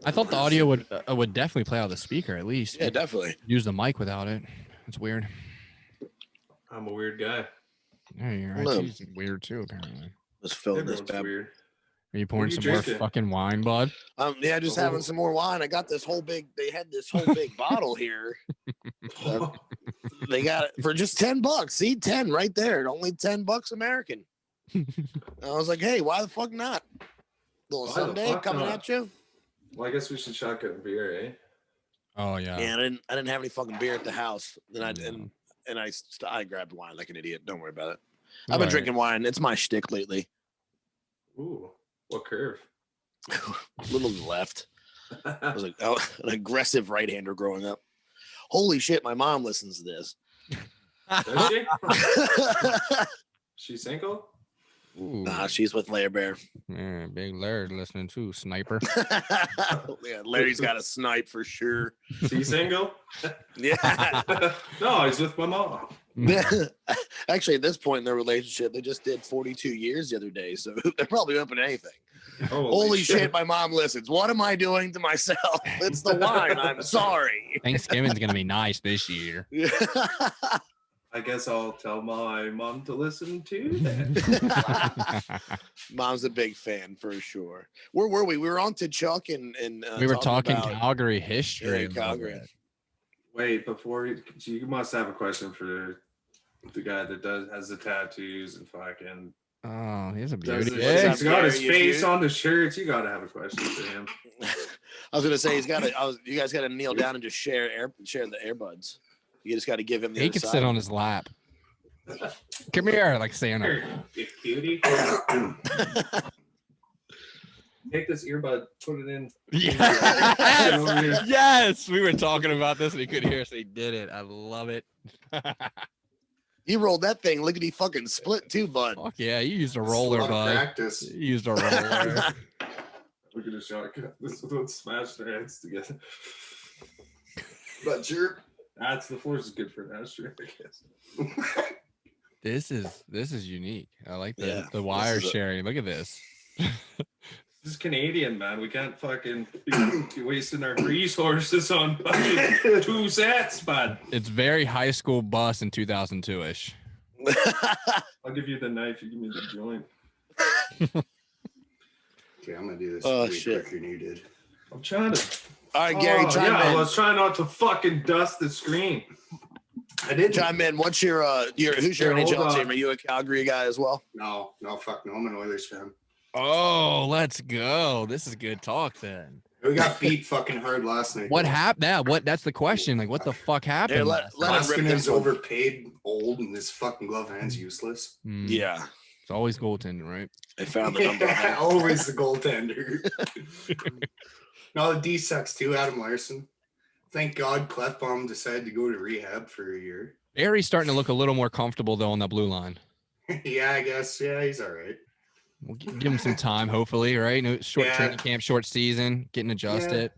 I thought the audio would definitely play out of the speaker at least. Yeah, definitely. Use the mic without it. It's weird. I'm a weird guy. Yeah, you're right. No. He's weird too, apparently. Let's fill this Everyone's bad. weird. Are you pouring you some more drinking? fucking wine, bud? Yeah, just having some more wine. I got this whole big. They had this whole big bottle here. They got it for just $10. See, 10 right there. Only $10 American. And I was like, hey, why the fuck not? Little Why the Sunday fuck coming not? at you. Well, I guess we should shotgun beer, eh? Oh yeah. Yeah, I didn't have any fucking beer at the house. Then I grabbed wine like an idiot. Don't worry about it. I've been drinking wine. It's my shtick lately. Ooh, what curve? A little to the left. I was like, an aggressive right-hander growing up. Holy shit, my mom listens to this. Does she? She's single? Ooh. Nah, she's with Lair Bear. Yeah, big Larry listening too, sniper. Yeah, Larry's got a snipe for sure. Is he single? Yeah. No, he's with my mom. Actually, at this point in their relationship, they just did 42 years the other day, so they're probably open to anything. Holy shit, my mom listens. What am I doing to myself? It's the wine. I'm sorry. Thanksgiving's gonna be nice this year. I guess I'll tell my mom to listen too. Mom's a big fan for sure. Where were we? We were on to Chuck and We were talking about Calgary history. Yeah, Calgary. Wait, before you must have a question for the guy that has the tattoos and fucking. Oh, he's a Does beauty. it, Yeah. he's got his Gary, you face beaut? on the shirts. You gotta have a question for him. I was gonna say you guys gotta kneel down and just share the earbuds. You just gotta give him the He other could side. sit on his lap. Come here, like Santa. Here, you cutie. Take this earbud, put it in. Yes, yes. We were talking about this and he couldn't hear us. He did it. I love it. You rolled that thing lickety fucking split too, bud. Fuck yeah, you used a It's a roller, lot of bud. practice. You used a roller. Look at the shotgun. This is what smashed their heads together. But you're That's the force is good for an ashtray, I guess. This is unique. I like Yeah, the wire is sharing. Look at this. This is Canadian, man. We can't fucking be wasting our resources on fucking 2 sets, man. It's very high school bus in 2002-ish. I'll give you the knife. You give me the joint. okay. I'm gonna do this Oh, way shit. quicker than you did. I'm trying to. All right, Gary, chime yeah, in. let's try not to fucking dust the screen. I did. Chime in. What's your who's your Here, hold NHL on. team? Are you a Calgary guy as well? No, fuck no. I'm an Oilers fan. Oh, let's go. This is good talk then. We got beat fucking hard last night. What happened? Yeah, that's the question. Like, what the fuck happened? Here, let him rip Austin this is one. overpaid, old, and his fucking glove hand's useless. Hmm, Yeah, It's always goaltending, right? I found the number. Always the goaltender. No, the D sucks too. Adam Larson. Thank God Clefbaum decided to go to rehab for a year. Barry's starting to look a little more comfortable though on the blue line. Yeah, I guess. Yeah, he's all right. We'll give him some time, hopefully, right? No short Yeah. training camp, short season, getting adjusted.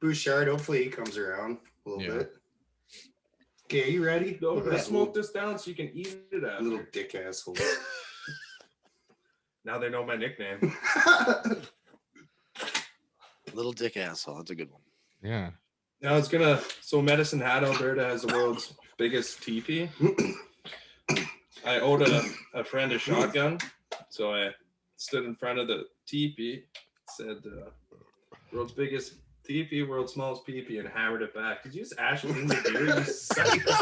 Bouchard, hopefully he comes around a little Yeah. bit. Okay, are you ready? No, Look at let's that smoke this down so you can eat it little, after. little dick asshole. Now they know my nickname. Little dick asshole. That's a good one. Yeah. Now it's gonna. So Medicine Hat, Alberta has the world's biggest teepee. I owed a friend a shotgun, so I stood in front of the teepee, said, "World's biggest teepee, world's smallest peepee," and hammered it back. Did you just actually in the beer? You psycho.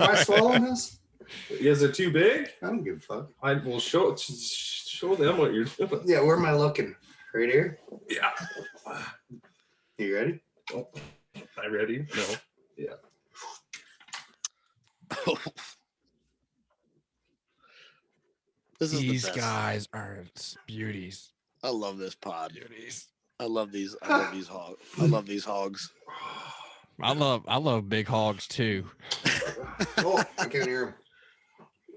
Am I swallowing this? Is it too big? I don't give a fuck. I will show them what you're doing. Yeah, where am I looking? Right here? Yeah. You ready? Oh, am I ready? No. Yeah. These guys are beauties. I love this pod. Beauties. I love these hogs. I love these hogs. I love big hogs too. Oh, I can't hear him.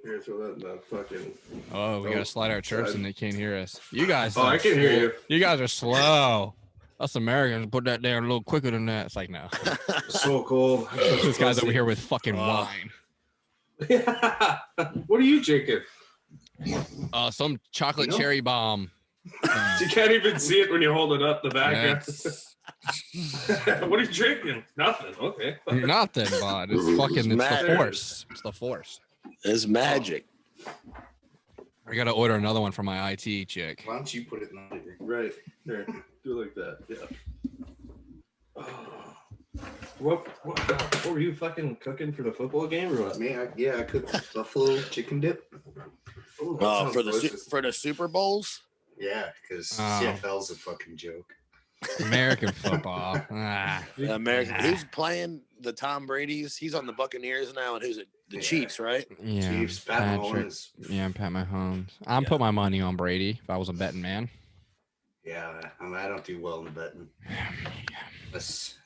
Here, throw that in that fucking. Oh, we gotta slide our chirps and they can't hear us. You guys. Oh, I can hear you. You guys are slow. Us Americans put that down a little quicker than that. It's like no. So cold. This guy's over here with fucking wine. Yeah. What are you drinking? Some chocolate cherry bomb. You can't even see it when you hold it up the back. What are you drinking? Nothing. Okay. Nothing, bud. It's the force. It's the force. It's magic. I gotta order another one for my IT chick. Why don't you put it in the Right. There. Do it like that. Yeah. Oh. What were you fucking cooking for the football game or what? Me, I cooked buffalo chicken dip. Ooh, For the Super Bowls. Yeah, because CFL's a fucking joke. American football. American. Who's playing the Tom Brady's? He's on the Buccaneers now, and who's it? The Chiefs, right? Yeah. Chiefs, Pat Mahomes. Yeah, Pat Mahomes. I'm put my money on Brady if I was a betting man. Yeah, I don't do well in betting.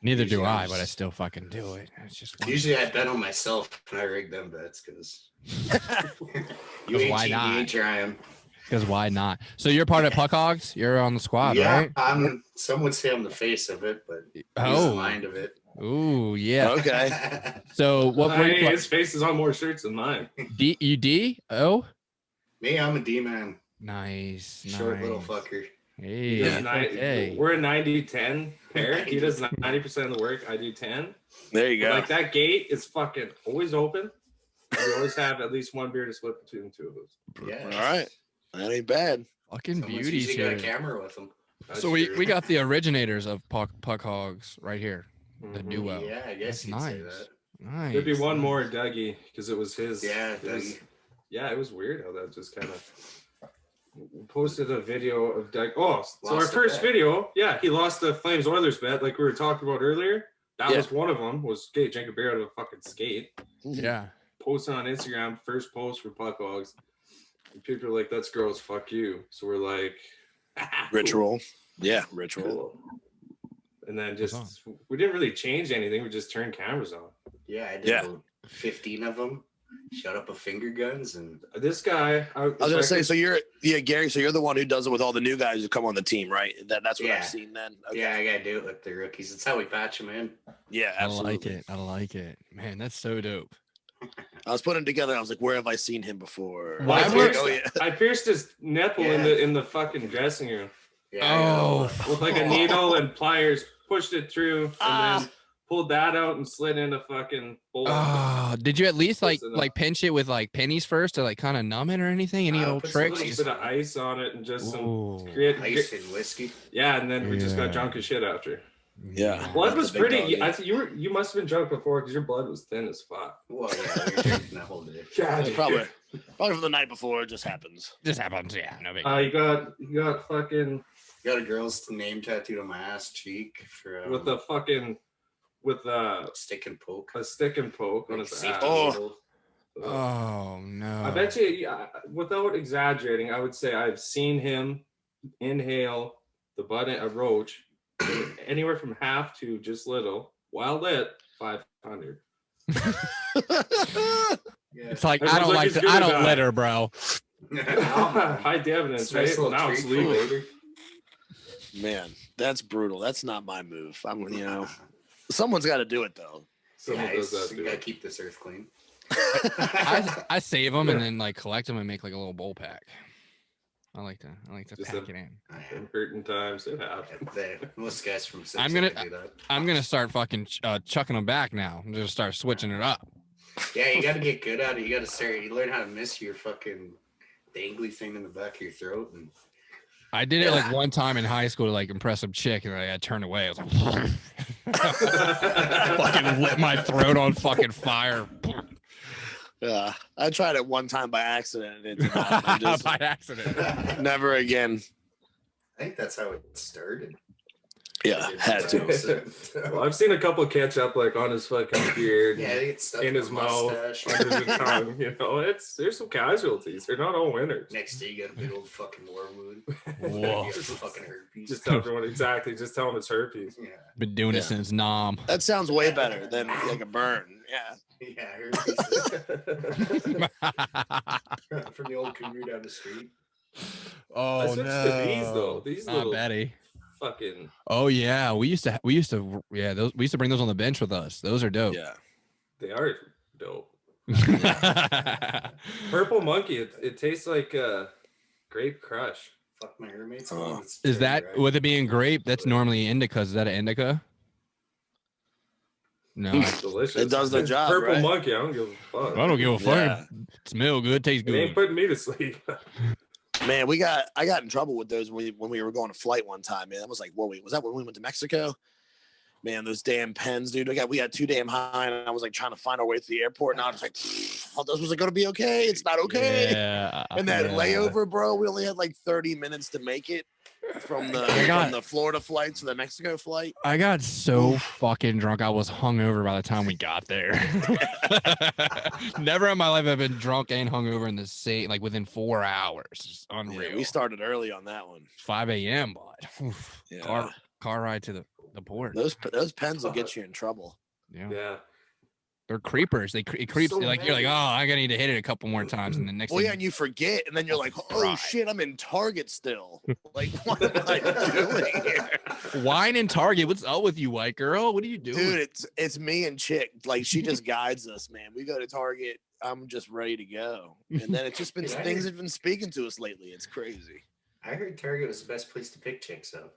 Neither do I, but I still fucking do it. It's just usually I bet on myself and I rig them bets because why not? You ain't trying. Because why not? So you're part of Puck Hogs? You're on the squad, right? Some would say I'm the face of it, but he's the mind of it. Ooh, yeah. Okay. So what? His face is on more shirts than mine. You D? Oh. Me, I'm a D man. Nice. Short little fucker. Hey. We're a 90-10 pair. He does 90% of the work. I do 10. There you go. Like that gate is fucking always open. We always have at least one beer to split between the two of us. Yeah. All right. That ain't bad. Fucking Someone's beauties usually here. got a camera with them. So we got the originators of Puck Hogs right here. The duo. Yeah, I guess you'd say that. Nice. There'd be one more Dougie because it was his. Yeah, Dougie. It was weird how that just kind of posted a video of Doug. Oh, so our first video, he lost the Flames Oilers bet like we were talking about earlier. That was one of them. Was drink a beer out of a fucking skate. Yeah. Posted on Instagram, first post for Puck Hogs. And people are like, "That's gross. Fuck you." So we're like, ritual. Yeah, ritual. Cool. And then we didn't really change anything. We just turned cameras on. Yeah, I did about 15 of them. Shut up with finger guns and this guy. I was gonna say, so you're Gary. So you're the one who does it with all the new guys who come on the team, right? That's what I've seen. Then I gotta do it with the rookies. It's how we patch them in. Yeah, absolutely. I like it, man. That's so dope. I was putting it together. I was like, where have I seen him before? I pierced his nipple in the fucking dressing room. Yeah, with like a needle and pliers, pushed it through, and then pulled that out and slid in a fucking bowl. Did you at least like pinch it with like pennies first to like kind of numb it or anything? Any old tricks? A bit of ice on it and just some ice and whiskey. Yeah, and then we just got drunk as shit after. Yeah, blood was pretty. You must have been drunk before because your blood was thin as fuck. Well, yeah, we were drinking that whole day. God, probably from the night before. It just happens. Yeah, no big. You got fucking. Got a girl's name tattooed on my ass cheek for with a stick and poke. A stick and poke on his ass. Oh no! I bet you, without exaggerating, I would say I've seen him inhale the butt end, a roach, anywhere from half to just little, while lit 500. It's like I don't let her, bro. High evidence, right? Now it's legal. Man, that's brutal. That's not my move. Someone's got to do it though. Someone does that. You gotta keep this earth clean. I save them and then like collect them and make like a little bowl pack. I like to just pack it in. Hurting times it happens. Most guys from I'm gonna start fucking chucking them back now. I'm gonna start switching it up. Yeah, you gotta get good at it. You learn how to miss your fucking dangly thing in the back of your throat and. I did it like one time in high school to like impress some chick, and I turned away. I was like, fucking lit my throat on fucking fire. Yeah, I tried it one time by accident. And it by accident. Never again. I think that's how it started. Yeah, had to. Well, I've seen a couple catch up like on his fucking beard, in his mouth, under his tongue. You know, there's some casualties. They're not all winners. Next day, you got a big old fucking war wound. Whoa. Fucking herpes. Just tell everyone exactly. Just tell them it's herpes. Yeah. Been doing it since Nom. That sounds way better than like a burn. Yeah. Yeah, herpes. From the old cougar down the street. Oh I switched to these though. These little Betty. Fucking. Oh yeah, we used to bring those on the bench with us. Those are dope. Yeah. They are dope. Purple monkey. It tastes like grape crush. Fuck my roommates. Is that with it being grape? That's normally indica. Is that an indica? No, It's delicious. It does the job. Purple right? monkey. I don't give a fuck. I don't give a fuck. Yeah. It smells good, tastes It ain't good. putting me to sleep. Man, I got in trouble with those when we were going to flight one time, man. That was like, was that when we went to Mexico? Man, those damn pens, dude. We got too damn high, and I was like trying to find our way to the airport, and I was like, was it gonna be okay? It's not okay. Yeah. And that layover, bro, we only had like 30 minutes to make it from the Florida flight to the Mexico flight. I got so fucking drunk. I was hungover by the time we got there. Never in my life have I been drunk and hungover in the same, like within 4 hours. It's unreal. Yeah, we started early on that one. 5 a.m. But Yeah. car ride to the port. Those pens will get you in trouble. Yeah. They're creepers. It creeps. So You're like, oh, I'm gonna need to hit it a couple more times, and the next. Well, yeah, and you forget, and then you're like, oh Right. shit, I'm in Target still. Like, what am I doing here? Wine and Target. What's up with you, white girl? What are you doing? Dude, it's me and Chick. Like, she just guides us, man. We go to Target. I'm just ready to go. And then it's just been Dude, things have been speaking to us lately. It's crazy. I heard Target was the best place to pick chicks up.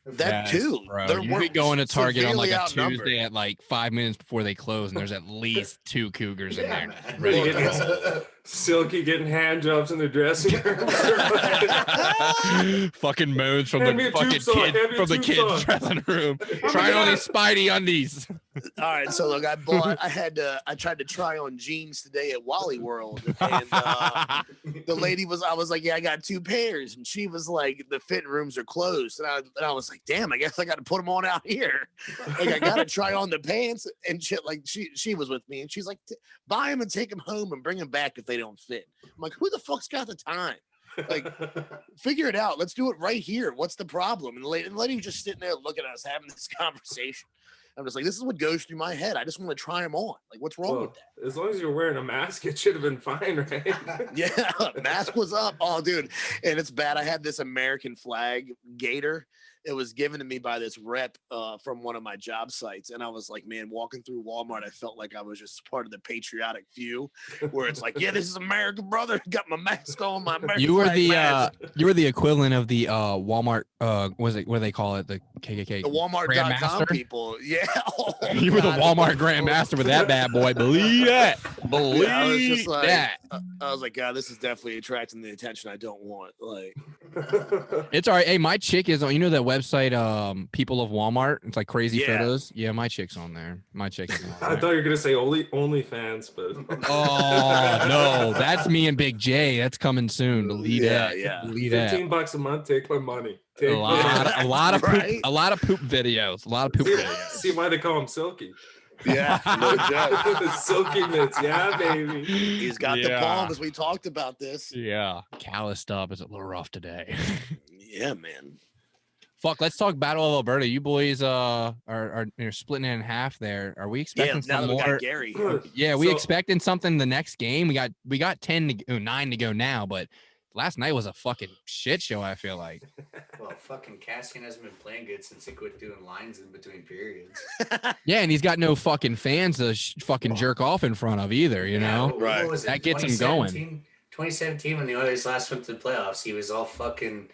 That Yes, too. Bro. You be going to Target on like a severely Tuesday at like 5 minutes before they close, and there's at least 2 cougars in there. man. Ready to go. Silky getting hand jobs in the dressing room. Fucking moans from Hand me the a fucking tube song, kid hand me a from the tube kid's song. dressing room. Trying on these Spidey undies. All right, so look, I tried to try on jeans today at Wally World, and the lady I was like, yeah, I got 2 pairs, and she was like, the fitting rooms are closed, and I was like, damn, I guess I got to put them on out here. Like, I got to try on the pants and shit. Like, she was with me, and she's like, buy them and take them home and bring them back if they don't fit. I'm like, who the fuck's got the time? Like, figure it out. Let's do it right here. What's the problem? And the lady was just sitting there looking at us having this conversation. I'm just like, this is what goes through my head. I just want to try them on. Like, what's wrong with that? As long as you're wearing a mask, it should have been fine, right? Yeah, mask was up. Oh, dude. And it's bad. I had this American flag gator. It was given to me by this rep from one of my job sites. And I was like, man, walking through Walmart, I felt like I was just part of the patriotic few where it's like, yeah, this is America, brother. Got my mask on, my American You were flag mask. you were the equivalent of the Walmart what do they call it? The KKK. The Walmart.com Grandmaster? people. Yeah. Oh, You were the God. Walmart Grandmaster with that bad boy. Believe that. Believe Yeah, I was just like, that. I was like, God, this is definitely attracting the attention I don't want. Like, It's all right. Hey, my chick is on. You know that website, People of Walmart. It's like crazy Yeah. photos. Yeah, my chick's on there. My chick is on I there. thought you were gonna say OnlyFans, but Oh no, that's me and Big J. That's coming soon. Believe Yeah, that. yeah. Believe that. $15 a month. Take my money. Take A lot of poop, Right? a lot of poop videos. A lot of poop videos. See why they call him Silky. yeah, no joke. Silky mitts, yeah, baby. He's got the Yeah. palms. We talked about this. Yeah, calloused up. Is a little rough today. Yeah, man. Fuck. Let's talk Battle of Alberta. You boys are you're splitting it in half there. Are we Yeah, expecting now some that we more? got Gary. Yeah, we So- expecting something the next game. We got 9 to go now, but last night was a fucking shit show. I feel like. Well, fucking Cassian hasn't been playing good since he quit doing lines in between periods. Yeah, and he's got no fucking fans to fucking jerk off in front of either. You know. what Right. was it, That gets him going. 2017, when the Oilers last went to the playoffs, he was all fucking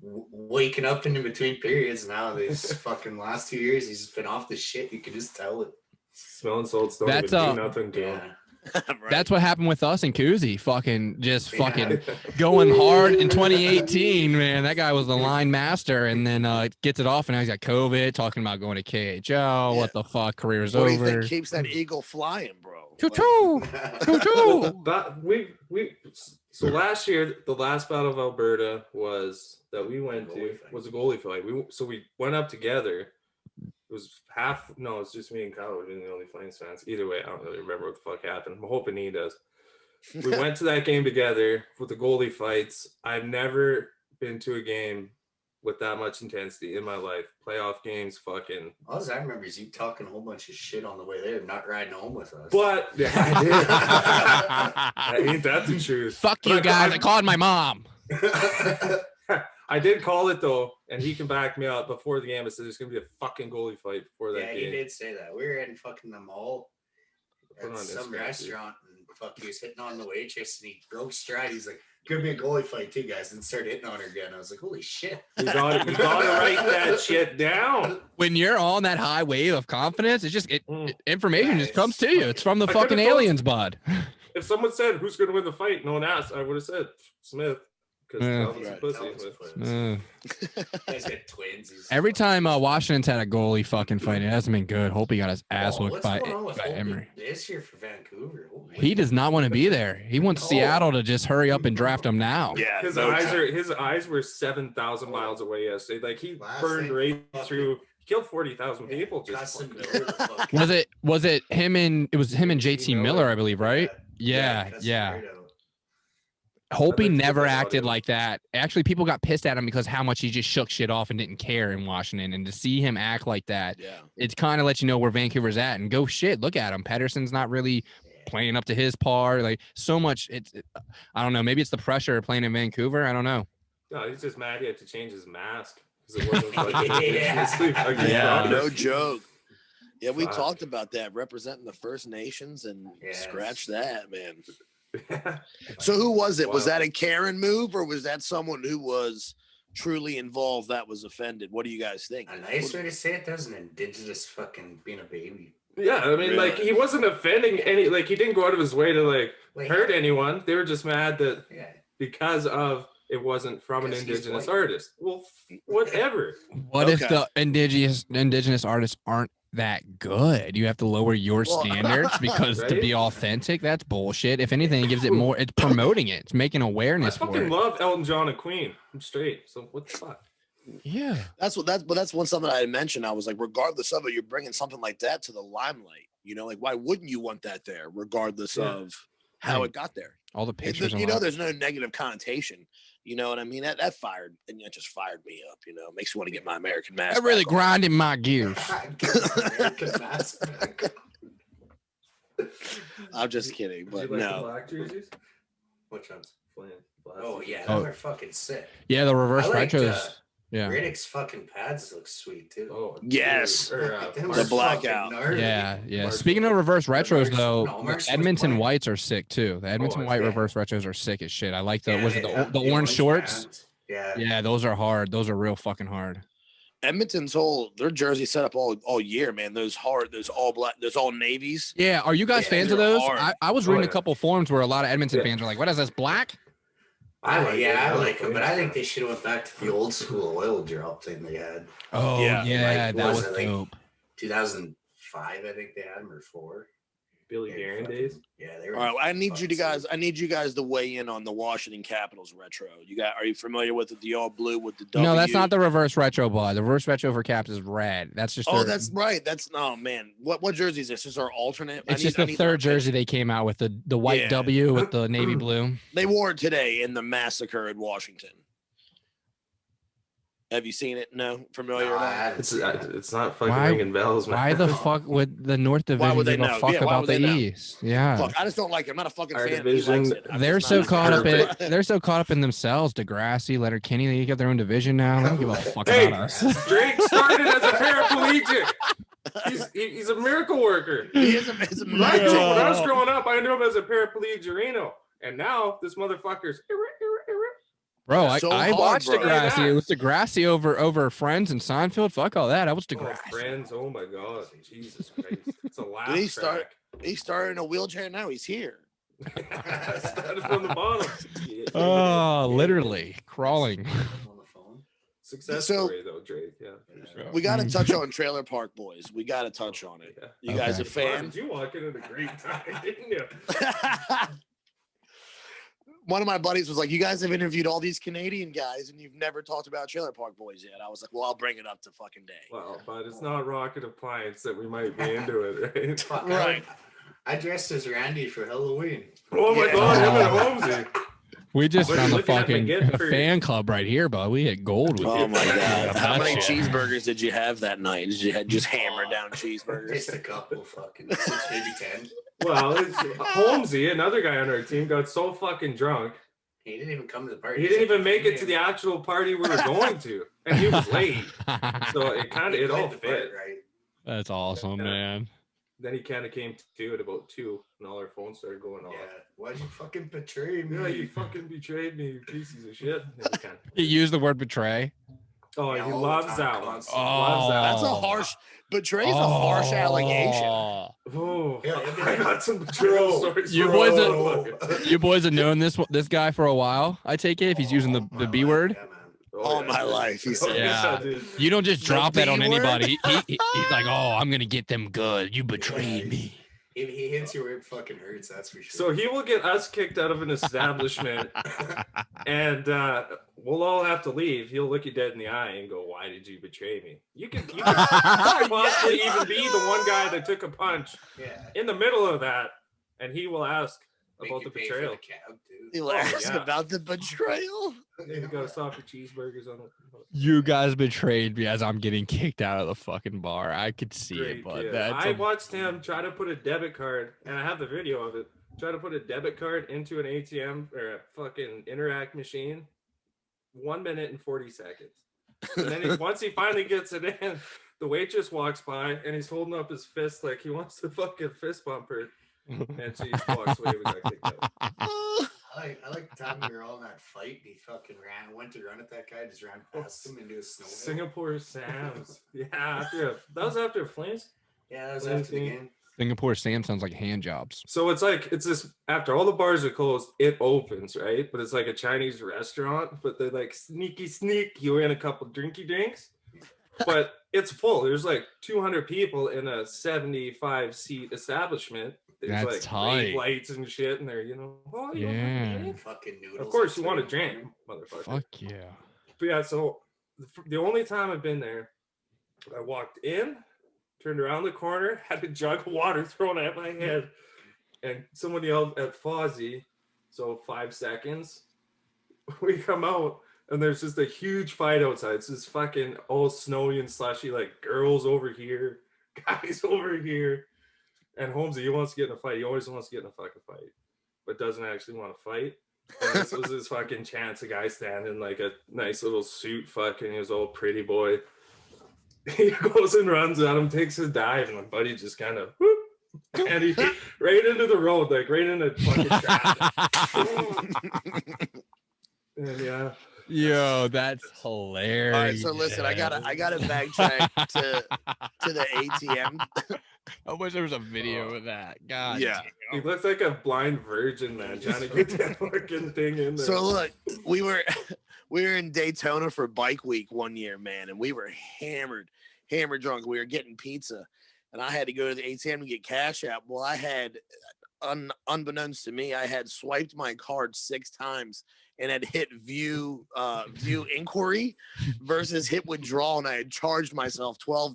waking up in between periods. Now these fucking last 2 years, he's been off the shit. You can just tell it. Smelling salts don't That's, even do nothing to Yeah. him. Right. That's what happened with us and Kuzi. Fucking just Yeah. fucking going hard in 2018, man. That guy was the line master, and then gets it off, and now he's got COVID. Talking about going to KHL. Yeah. What the fuck? Career's What do you over. think keeps that eagle flying, bro? Choo-choo. Choo-choo. But so last year, the last battle of Alberta was that we went to was a goalie fight. We went up together. It was it's just me and Kyle were the only Flames fans. Either way, I don't really remember what the fuck happened. I'm hoping he does. We went to that game together with the goalie fights. I've never been to a game with that much intensity in my life. Playoff games, fucking. All I remember is you talking a whole bunch of shit on the way there, not riding home with us. But yeah, I did. Ain't that the truth? Fuck you guys. I called my mom. I did call it though, and he can back me up before the game. I said there's gonna be a fucking goalie fight before that game. Yeah, he did say that. We were in fucking the mall at some restaurant, and he was hitting on the waitress, and he broke stride. He's like, "Could be a goalie fight too, guys," and started hitting on her again. I was like, "Holy shit!" You gotta write that shit down. When you're on that high wave of confidence, it's just information just comes to you. It's from the fucking aliens, bud. If someone said who's gonna win the fight, no one asked, I would have said Smith. Every time Washington's had a goalie fucking fight, it hasn't been good. Hope he got his ass whooped by Emery. This year for Vancouver, he does not want to be there. He wants Seattle to just hurry up and draft him now. Yeah, his eyes were 7,000 miles away yesterday. Like he burned right through. He killed 40,000 people. Was it him and JT Miller, I believe, right? Yeah. Hope he never acted like that. Actually, people got pissed at him because how much he just shook shit off and didn't care in Washington. And to see him act like that, it kind of lets you know where Vancouver's at. And go shit, look at him. Pedersen's not really playing up to his par. Like so much. I don't know. Maybe it's the pressure of playing in Vancouver. I don't know. No, he's just mad he had to change his mask because it wasn't like no joke. Yeah, we talked about that, representing the First Nations, and scratch that, man. So who was it? Was that a Karen move, or was that someone who was truly involved that was offended? What do you guys think? A nice way to say it, that was an indigenous fucking being a baby. Yeah, I mean, like he wasn't offending any. Like he didn't go out of his way to hurt anyone. They were just mad that because of it wasn't from an indigenous artist. Well, whatever. What if the indigenous artists aren't that good? You have to lower your standards because to be authentic, that's bullshit. If anything, it gives it more. It's promoting it. It's making awareness for it. I fucking love Elton John and Queen. I'm straight. So what the fuck? Yeah, that's one something I had mentioned. I was like, regardless of it, you're bringing something like that to the limelight. You know, like why wouldn't you want that there, regardless of how it got there? All the pictures. There's no negative connotation. You know what I mean? That just fired me up. You know, makes me want to get my American mask. That really grinded my gears. I'm just kidding, but no. The black jerseys? Which ones? Oh yeah, they're fucking sick. Yeah, the reverse retros. Yeah, Riddick's fucking pads look sweet too. Oh yes, the blackout. Yeah. Speaking of reverse retros, though, the Edmonton whites are sick too. The Edmonton white reverse retros are sick as shit. I like the orange shorts. Yeah, those are hard. Those are real fucking hard. Edmonton's their jersey set up all year, man. Those all black, those all navies. Yeah, are you guys fans of those? I was reading a couple forums where a lot of Edmonton fans are like, "What is this, black?" I like them, but I think they should have went back to the old school oil drop thing they had. Oh yeah, that was dope. 2005, I think they had them, or 4. Billy Guerin days. Yeah, they were. All right, I need you guys to weigh in on the Washington Capitals retro. Are you familiar with it? The all blue with the W? No, that's not the reverse retro, bud. The reverse retro for Caps is red. That's just. That's right. Man. What jersey is this? Is our alternate? It's just the third jersey they came out with, the white W with the navy blue. They wore it today in the massacre at Washington. Have you seen it? No, familiar? It's not fucking ringing bells, man. Why the fuck would the North Division give a fuck about the East? Yeah, fuck, I just don't like it. I'm not a fucking fan. Division, they're so caught up in themselves. DeGrassi, Letterkenny, they got their own division now. They don't give a fuck about us. Drake started as a paraplegic. He's a miracle worker. He is a miracle. When I was growing up, I knew him as a paraplegic, and now this motherfucker's. Bro, I watched Degrassi. It was Degrassi over Friends and Seinfeld. Fuck all that. I was Degrassi. Friends, oh my god, Jesus Christ! It's a laugh track. He started in a wheelchair. Now he's here. Started from the bottom. Oh, literally crawling. Success So- story though, Drake. Yeah. For sure. We got to touch on Trailer Park Boys. We got to touch on it. Yeah. You guys a Okay. fan? Did you walk in at a great time, didn't you? One of my buddies was like, "You guys have interviewed all these Canadian guys, and you've never talked about Trailer Park Boys yet." I was like, "Well, I'll bring it up to fucking day." Well, but it's not Rocket Appliance that we might be into it, right? Fuck, Right. I dressed as Randy for Halloween. Oh my Yeah. God, him and Holmesy. We just Look- found a looking at fucking McGinn fan club right here, bud. We hit gold with Oh it. my god! How That many shit. cheeseburgers did you have that night? Did you just hammer down cheeseburgers? Just a couple, fucking 6, maybe 10. Well, it's Holmesy, another guy on our team, got so fucking drunk. He didn't even come to the party. He didn't even make it to the actual party we were going to. And he was late. So it all fit. Right. That's awesome, Yeah. man. Then he kind of came to at about 2, and all our phones started going off. Yeah. Why'd you fucking betray me? Yeah, you fucking betrayed me, you pieces of shit. And he kinda- He used the word betray. Oh, Yeah, he all the loves time, that one. constantly. Loves that That's a Oh. harsh. Betray's a harsh allegation. Oh. Oh, Yeah, I got some betrayal stories. You for boys all are- of them. You boys have known this guy for a while. I take it if he's using the My B life, word. Yeah, man. All my life, he said. Yeah. dude. You don't just The drop that on B word? anybody. He's like, oh, I'm gonna get them good. You betrayed me. He hits you where it fucking hurts, that's for sure. So he will get us kicked out of an establishment, and we'll all have to leave. He'll look you dead in the eye and go, "Why did you betray me?" You could possibly even be the one guy that took a punch yeah. in the middle of that, and he will ask Make about you the pay for betrayal. the cab, too. You Oh, ask yeah. about the betrayal. You gotta stop your cheeseburgers on it. You guys betrayed me as I'm getting kicked out of the fucking bar. I could see Great it, but kid. that's I watched him try to put a debit card, and I have the video of it. Try to put a debit card into an ATM or a fucking Interact machine. 1 minute and 40 seconds. And then once he finally gets it in, the waitress walks by and he's holding up his fist like he wants to fucking fist bump her. And she walks away. We got kicked out. I like the time we were all in that fight. And he fucking went to run at that guy, just ran past him into a snow. Singapore Sam's. Yeah, that was after Flames. Yeah, that was after the game. Singapore Sam sounds like hand jobs. So it's this after all the bars are closed, it opens, right? But it's like a Chinese restaurant, but they're like sneak, you in a couple drinky drinks. But it's full. There's like 200 people in a 75-seat establishment. There's That's like tight. rave lights and shit, and they're, oh, you want a Yeah. drink? Fucking noodles. Of course, you at want a 3 in the drink, morning. motherfucker. Fuck yeah. But yeah, so the only time I've been there, I walked in, turned around the corner, had a jug of water thrown at my head, and someone yelled at Fozzie. So 5 seconds. We come out, and there's just a huge fight outside. It's just fucking all snowy and slushy, like girls over here, guys over here. And Holmesy, he wants to get in a fight. He always wants to get in a fucking fight, but doesn't actually want to fight. And this was his fucking chance. A guy standing like a nice little suit, fucking his old pretty boy. He goes and runs at him, takes his dive, and my buddy just kind of whoop, and he right into the road, like right into fucking traffic. And yeah, Yo, that's hilarious. All right, so listen, I gotta backtrack to the ATM. I wish there was a video of that. God. Yeah. he looks like a blind virgin, man, trying to get that fucking thing in there. So look, we were in Daytona for Bike Week one year, man, and we were hammered drunk. We were getting pizza, and I had to go to the ATM to get cash out. Well, I had, unbeknownst to me, I had swiped my card 6 times and had hit view inquiry versus hit withdrawal, and I had charged myself $12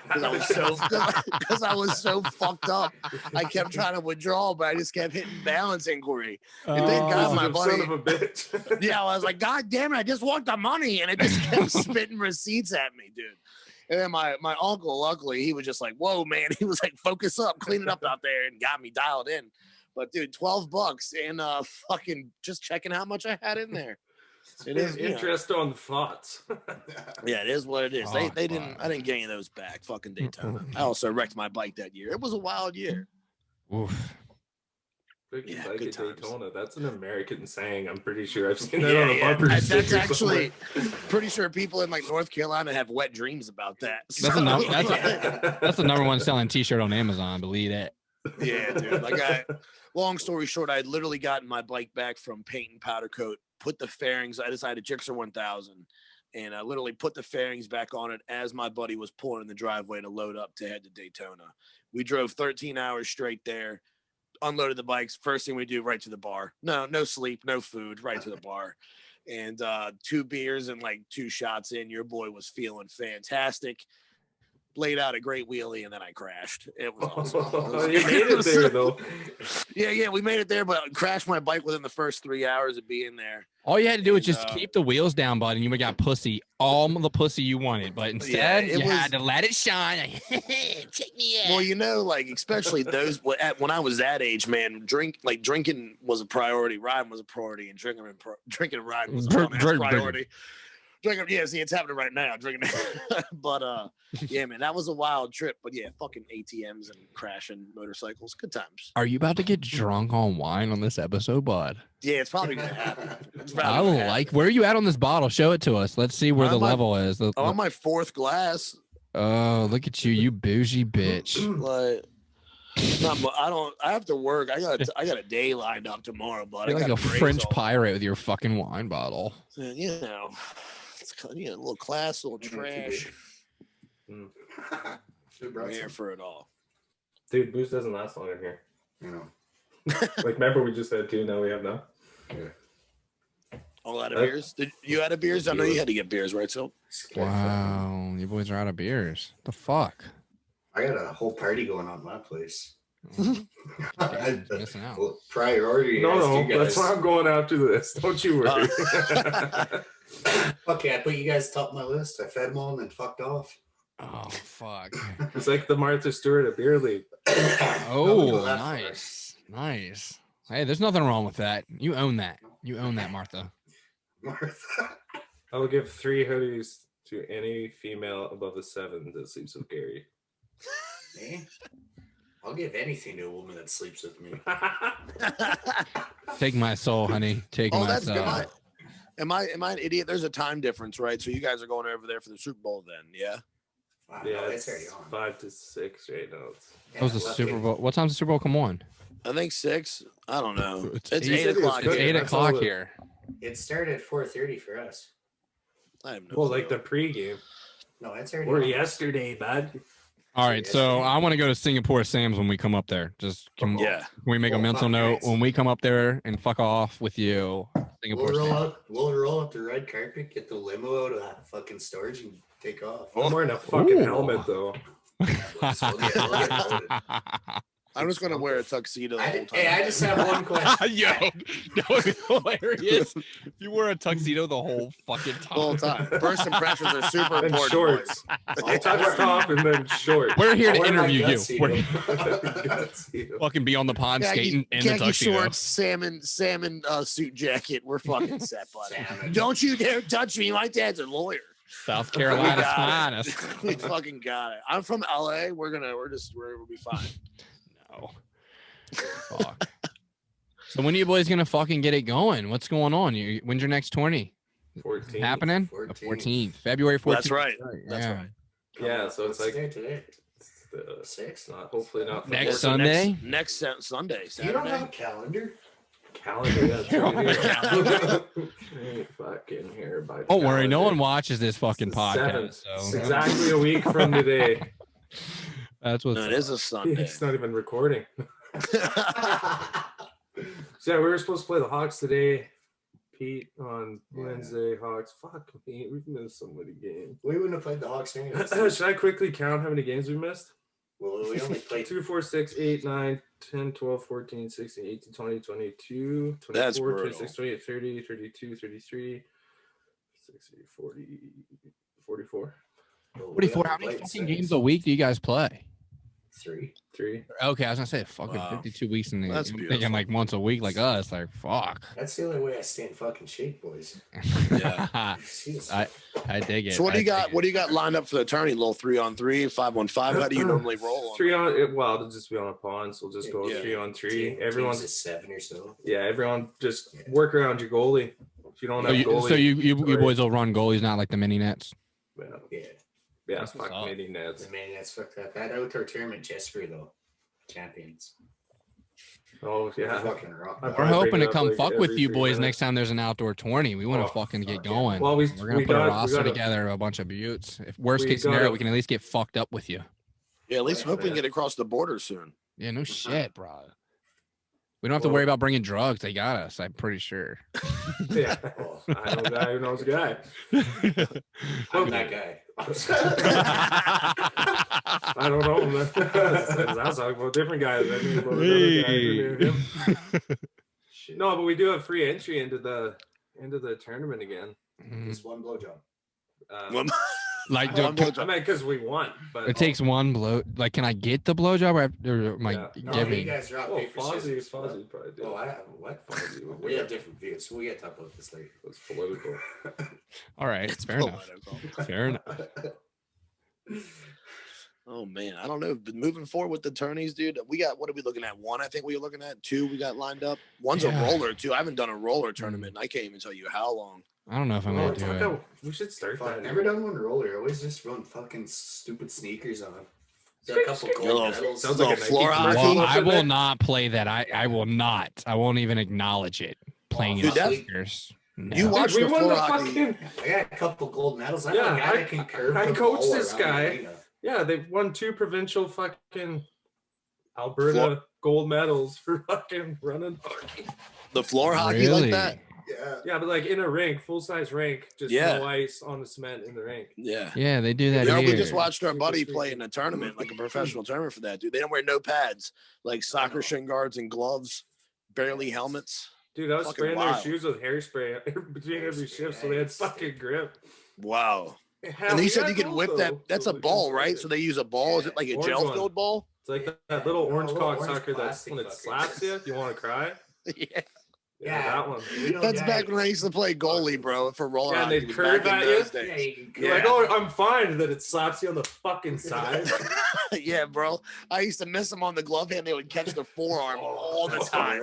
because I was so fucked up. I kept trying to withdraw, but I just kept hitting balance inquiry. And thank God my buddy, son of a bitch. yeah, I was like, God damn it, I just want the money, and it just kept spitting receipts at me, dude. And then my uncle, luckily, he was just like, whoa, man. He was like, focus up, clean it up out there, and got me dialed in. But dude, $12 and fucking just checking how much I had in there. It is interest on thoughts. Yeah, it is what it is. Oh, They didn't. I didn't get any of those back. Fucking Daytona. I also wrecked my bike that year. It was a wild year. Oof. Freaking Yeah, bike good at times. Daytona. That's an American saying. I'm pretty sure I've seen that on a bumper That's sticker actually somewhere. pretty sure people in like North Carolina have wet dreams about that. That's a num- So, That's the number one selling T-shirt on Amazon. Believe it. yeah, dude. Like long story short, I had literally gotten my bike back from paint and powder coat, put the fairings. I decided Gixxer 1000, and I literally put the fairings back on it as my buddy was pulling in the driveway to load up to head to Daytona. We drove 13 hours straight there, unloaded the bikes. First thing we do, right to the bar. No sleep, no food, right to the bar. And 2 beers and like 2 shots in, your boy was feeling fantastic. Laid out a great wheelie, and then I crashed. It was awesome. You made it there, though. Yeah, we made it there, but I crashed my bike within the first 3 hours of being there. All you had to do was just keep the wheels down, bud, and you would have got pussy, all the pussy you wanted. But instead, you had to let it shine. Check me out. Well, you know, like especially those when I was that age, man, drinking was a priority, riding was a priority, and drinking and riding was a priority. Drinking, yeah, see, it's happening right now. Drinking, but yeah, man, that was a wild trip. But yeah, fucking ATMs and crashing motorcycles, good times. Are you about to get drunk on wine on this episode, bud? Yeah, it's probably gonna happen. Where are you at on this bottle? Show it to us. Let's see where the level is. On my 4th glass. Oh, look at you bougie bitch. Like, I have to work. I got a day lined up tomorrow, but you're like a French pirate with your fucking wine bottle. And, you know, it's a little class, a little trash. We're here for it all. Dude, booze doesn't last long in here. You know. Like, remember we just had 2, now we have none? Yeah. All out of beers? Did you out of beers? I know you had to get beers, right? So. Wow, you boys are out of beers. The fuck? I got a whole party going on at my place. Missing out. Well, priority. No, that's why I'm going after this. Don't you worry. Okay, I put you guys top of my list. I fed them all and then fucked off. Oh fuck! It's like the Martha Stewart of beer league. Oh, nice. Hey, there's nothing wrong with that. You own that. Martha. I will give 3 hoodies to any female above a 7 that sleeps with Gary. Me? I'll give anything to a woman that sleeps with me. Take my soul, honey. Take my soul. Good. Am I an idiot? There's a time difference, right? So you guys are going over there for the Super Bowl then, yeah? Wow, yeah, no, it's already on. 5 to 6 right now. That was the Super Bowl. What time's the Super Bowl come on? I think 6. I don't know. It's 8 o'clock. It's 8 o'clock here. It started at 4:30 for us. I have no Well, clue. like the pregame. No, it's already Or on. yesterday, bud. All right, so I want to go to Singapore Sam's when we come up there. Can we make a mental note when we come up there and fuck off with you? Singapore Sam's. We'll roll up the red carpet, get the limo out of that fucking storage, and take off. I'm wearing a fucking helmet though. I'm just gonna wear a tuxedo the whole time. Hey, I just have one question. Yo, that would be hilarious. If you wear a tuxedo the whole fucking time. The whole time. First impressions are super And important. shorts. Tuck top and then shorts. We're here to I'll wear my interview you. gutsy. We're fucking be on the pond skating in the khaki tuxedo. shorts, salmon suit jacket. We're fucking set, buddy. Salmon. Don't you dare touch me. My dad's a lawyer. South Carolina's finest. We fucking got it. I'm from LA. We'll be fine. No. Fuck. So when are you boys gonna fucking get it going? What's going on? When's your next 20? 14. Happening? 14th. February 14th. That's right. That's Yeah. right. Yeah, so it's What's like the day today? it's the 6th. not hopefully not Next the So Sunday? Next Sunday. You don't have a Saturday. calendar? calendar. Yeah, fucking here by. Don't worry, no one watches this fucking podcast. It's So exactly a week from today. that's what's No, it is a Sunday. It's not even recording. So yeah, we were supposed to play the Hawks today. Pete on Wednesday. Hawks. Fuck me, we've missed so many games. We wouldn't have played the Hawks anyways. Should I quickly count how many games we missed? Well, we only played 2, 4, 6, 8, 9, 10, 12, 14, 16, 18, 20, 22, 24, That's 26, 28, 30, 32, 33, 60, 40, 44. 44. How many fucking games a week do you guys play? 3. Okay, I was gonna say fucking Wow. 52 weeks in the That's I'm beautiful. thinking like once a week like us. Like fuck. That's the only way I stay in fucking shape, boys. Yeah. I dig it. So what do you I got? dig What do you got lined up for the tourney? Little 3-on-3, 5-on-5. How do you normally roll? On 3 on, well, it'll just be on a pond, so we'll just go Yeah. 3 on 3. Teams Everyone, is 7 or so. yeah, everyone just work around your goalie. If you don't it. have goalie, So you boys will run goalies, not like the mini nets. well, Yeah. yeah, That's what's fuck up. mini nets. The man that's fucked up. That outdoor tournament, Jesper, though. Champions. Oh yeah. Fucking rock. I'd We're probably hoping bring to it up, come like, fuck with every you 3 boys minutes. next time there's an outdoor tourney. We want to Oh, fucking get fuck yeah. going. Well, we're gonna put a roster gotta- together of a bunch of buttes. If worst we case scenario, gotta- we can at least get fucked up with you. Yeah, at least hope we can get across the border soon. Yeah, no shit, bro. We don't have to worry about bringing drugs. They got us. I'm pretty sure. Yeah. I know a guy who knows a guy. I'm that guy. I don't know. Man. I was talking about different guys. I mean, about another guy who knew him. No, but we do have free entry into the tournament again. Just one blowjob. Like, I meant because we won, but it takes one blow. Like, can I get the blowjob or am I No, you giving? guys are Oh, paper, Fozzie scissors. probably did. Oh, I have what? We have different views. We get to talk about this later. It's political. All right, It's fair enough. political. Fair enough. Oh man, I don't know. But moving forward with the tourneys, dude, what are we looking at? 1, I think we were looking at. 2, we got lined up. 1's a roller too. I haven't done a roller tournament. I can't even tell you how long. I don't know if I'm gonna do it. We should start Fuck, that. never done one roller. I always just run fucking stupid sneakers on. Got a couple gold medals. Sounds Little like a floor Nike hockey. commercial Well, up I in will there. not play that. I will not. I won't even acknowledge it. Playing in Dude, that's- sneakers. No. You watch Dude, the we won floor the hockey. fucking. I got a couple gold medals. I Yeah, know a guy that can curve. I the coached ball this around the guy. arena. Yeah, they've won 2 provincial fucking Alberta gold medals for fucking running hockey. The floor hockey Really? like that? Yeah. Yeah, but like in a rink, full size rink, just Yeah. no ice on the cement in the rink. Yeah. Yeah, they do that Yeah, here. we just watched our Super buddy sweet. play in a tournament, like a professional tournament for that, dude. They don't wear no pads, like soccer shin guards and gloves, barely helmets. Dude, I was Fucking spraying wild. their shoes with hairspray between every shift, so they had fucking grip. Wow. Hell, And he we said got you can gold, whip though, that. That's so a we ball, can- right? So they use a ball. Is it like a Orange gel one. filled ball? It's like that little orange little orange cocksucker that's plastic when it fucker. slaps you, you want to cry. Yeah. Yeah, that one. We know That's guy- back when I used to play goalie, bro, for roller Yeah, and hockey. they'd It was curve back in at you. those Yeah, days. you can You're like, Yeah. oh, I'm fine. That it slaps you on the fucking side. Yeah, bro. I used to miss them on the glove hand. They would catch the forearm all the time.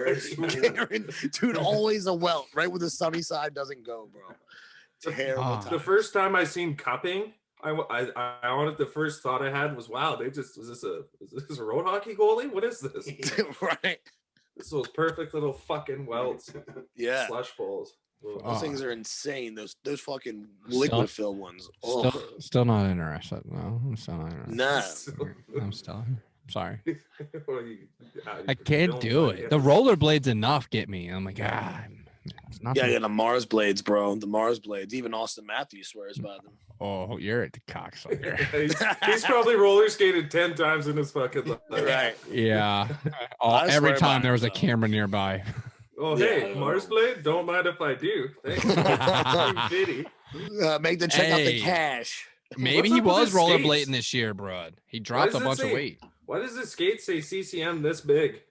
Dude, always a welt right where the sunny side doesn't go, bro. Terrible Ah. The time. first time I seen cupping, I wanted, the first thought I had was, wow, is this a road hockey goalie? What is this? Right. This was perfect little fucking welts, Yeah. slush bowls. Those things are insane. Those fucking liquid fill ones. Oh, Still not interested. No, I'm still not interested. nah. I'm still. I'm sorry. Well, you I could can't film do that, it. yeah. The rollerblades enough get me. I'm like, it's not. Yeah, the Mars blades, bro. The Mars blades. Even Austin Matthews swears by them. Oh, you're a cocksucker. he's probably roller skated 10 times in his fucking life. Right. Yeah. I Every swear time by there was a it, though. camera nearby. Oh, Yeah, hey, I Mars know. Blade, don't mind if I do. Thanks. Pity. Make them check out the Hey. cash. Maybe What's he up with was his rollerblading skates? this year, bro. He dropped a does it bunch of say? weight. Why does the skate say CCM this big?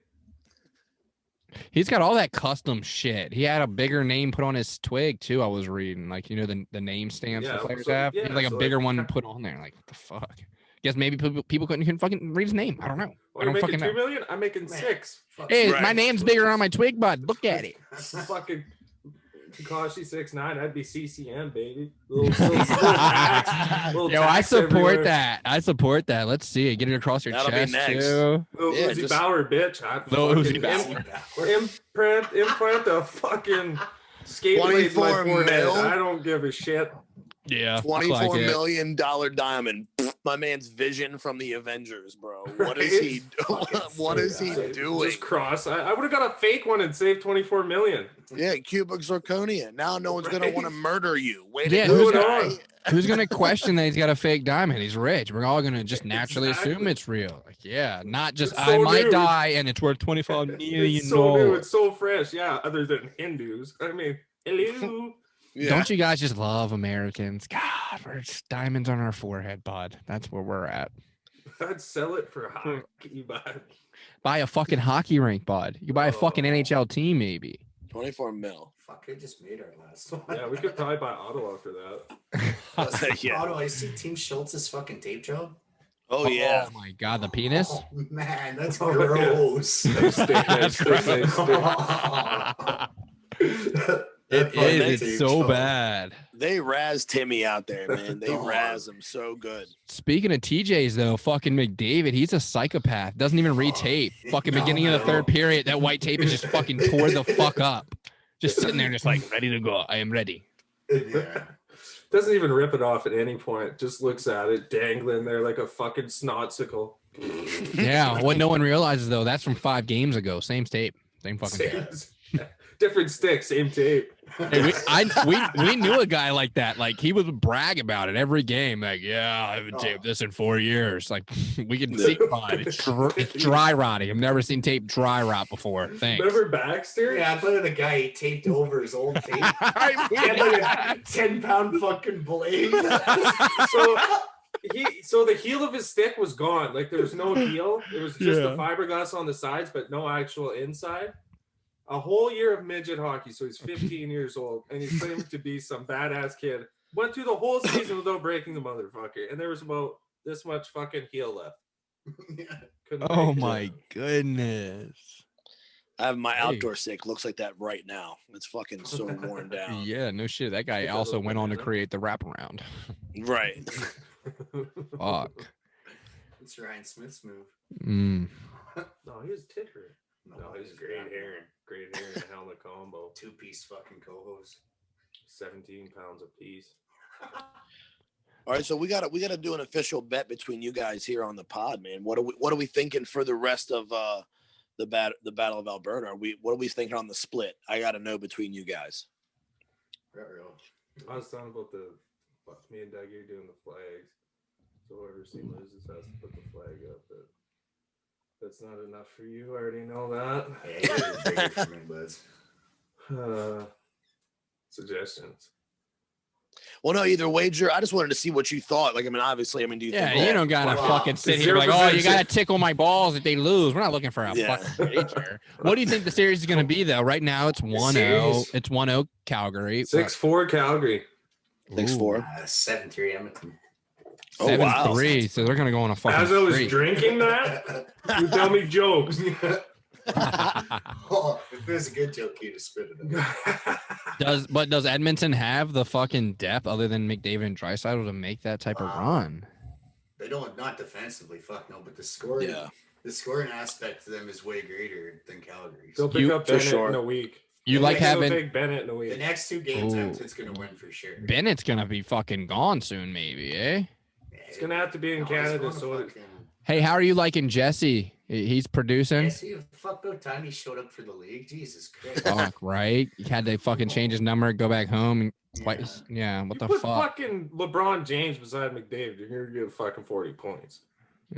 He's got all that custom shit. He had a bigger name put on his twig too. I was reading, like, you know, the name stamps Yeah, the players so- have. He yeah, had like a so, bigger like- one put on there. Like, what the fuck? Guess maybe people couldn't fucking read his name. I don't know. Oh, I you're don't making fucking 2 know. million? I'm making Man. 6. Hey, Right. my name's bigger on my twig, bud. Look at it. Fucking Kakashi 6'9", I'd be CCM, baby. Little tax, little Yo, I tax support everywhere. that. I support that. Let's see it. Get it across your That'll be chest next. too. Little Yeah, Uzi just- Bauer, bitch. I'd Little fucking Uzi Bauer. implant a fucking skate blade in my 24 forehead. mil? I don't give a shit. Yeah, $24 million diamond. My man's Vision from the Avengers, bro. What is he? What is he doing? Just cross. I would have got a fake one and saved 24 million. Yeah, cubic zirconia. Now no one's gonna Right. want to murder you. Way Yeah, to go, who's guy. on? Who's gonna question that he's got a fake diamond? He's rich. We're all gonna just naturally assume Exactly. it's real. Like, yeah, not just It's I so might new. die and it's worth 25 million. It's so new. It's so fresh. Yeah, other than Hindus. I mean, hello. Yeah. Don't you guys just love Americans? God, we're just diamonds on our forehead, bud. That's where we're at. I'd sell it for hockey, but Buy a fucking hockey rink, bud. You buy a fucking Oh. NHL team, maybe. 24 mil. Fuck, I just made our last one. yeah, we could probably buy Ottawa for that. Yeah. Oh, do I see Team Schultz's fucking tape job? Oh yeah. Oh my god, the penis. Oh, man, that's Oh, yeah. gross. That's gross. It That is. fucking It's so bad. They razz Timmy out there, man. They razz him so good. Speaking of TJs, though, fucking McDavid, he's a psychopath. Doesn't even retape. Fucking beginning of the third period, that white tape is just fucking tore the fuck up. Just sitting there, just like, ready to go. I am ready. Yeah. Doesn't even rip it off at any point. Just looks at it, dangling there like a fucking snotsicle. Yeah, what no one realizes, though, that's from 5 games ago. Same tape. Same fucking tape. Different stick, same tape. Hey, we knew a guy like that. Like, he would brag about it every game. Like, yeah, I haven't taped this in 4 years. Like, we can see it's dry rotting. I've never seen tape dry rot before. Thanks. Remember Baxter? Yeah, I put in a guy he taped over his old tape. He had like a 10-pound fucking blade. So the heel of his stick was gone. Like, there was no heel. It was just the fiberglass on the sides, but no actual inside. A whole year of midget hockey, so he's 15 years old, and he's claiming to be some badass kid. Went through the whole season without breaking the motherfucker, and there was about this much fucking heel left. Oh my goodness. I have my outdoor stick. Looks like that right now. It's fucking so worn down. Yeah, no shit. That guy also went on to create the wraparound. Right. Fuck. It's Ryan Smith's move. No, he was ticker. No, he's great hair. Great hair and helmet combo. 2-piece fucking co-host. 17 pounds a piece. All right, so we gotta do an official bet between you guys here on the pod, man. What are we thinking for the rest of the Battle of Alberta? What are we thinking on the split? I gotta know between you guys. I was talking about me and Dougie doing the flags. So whoever team loses has to put the flag up. But that's not enough for you. I already know that. Yeah, you're bigger for me, bud. Suggestions. Well, no, either wager. I just wanted to see what you thought. Like, I mean, obviously, do you think? Yeah, you don't gotta fucking sit here like, oh, you gotta tickle my balls if they lose. We're not looking for a fucking wager. What do you think the series is gonna be, though? Right now, it's 1-0. It's 1-0 Calgary. 6-4 Calgary. 6-4. 7-3 Edmonton. 7-3. So they're gonna go on a fucking. As I was streak. drinking that, you tell me jokes. If there's a good joke, you just spit it. Does Edmonton have the fucking depth other than McDavid and Draisaitl to make that type of run? They don't, not defensively, fuck no, but the scoring, the scoring aspect to them is way greater than Calgary's. They'll pick up Bennett in a week. You like having take Bennett in a week. The next 2 games, Edmonton's gonna win for sure. Bennett's gonna be fucking gone soon, maybe, eh? It's gonna have to be in Canada. So, hey, how are you liking Jesse? He's producing. Jesse, fuck about time he showed up for the league. Jesus Christ. Fuck, right? He had to fucking change his number, go back home, and what the put fuck? Fucking LeBron James beside McDavid, you're gonna get fucking 40 points.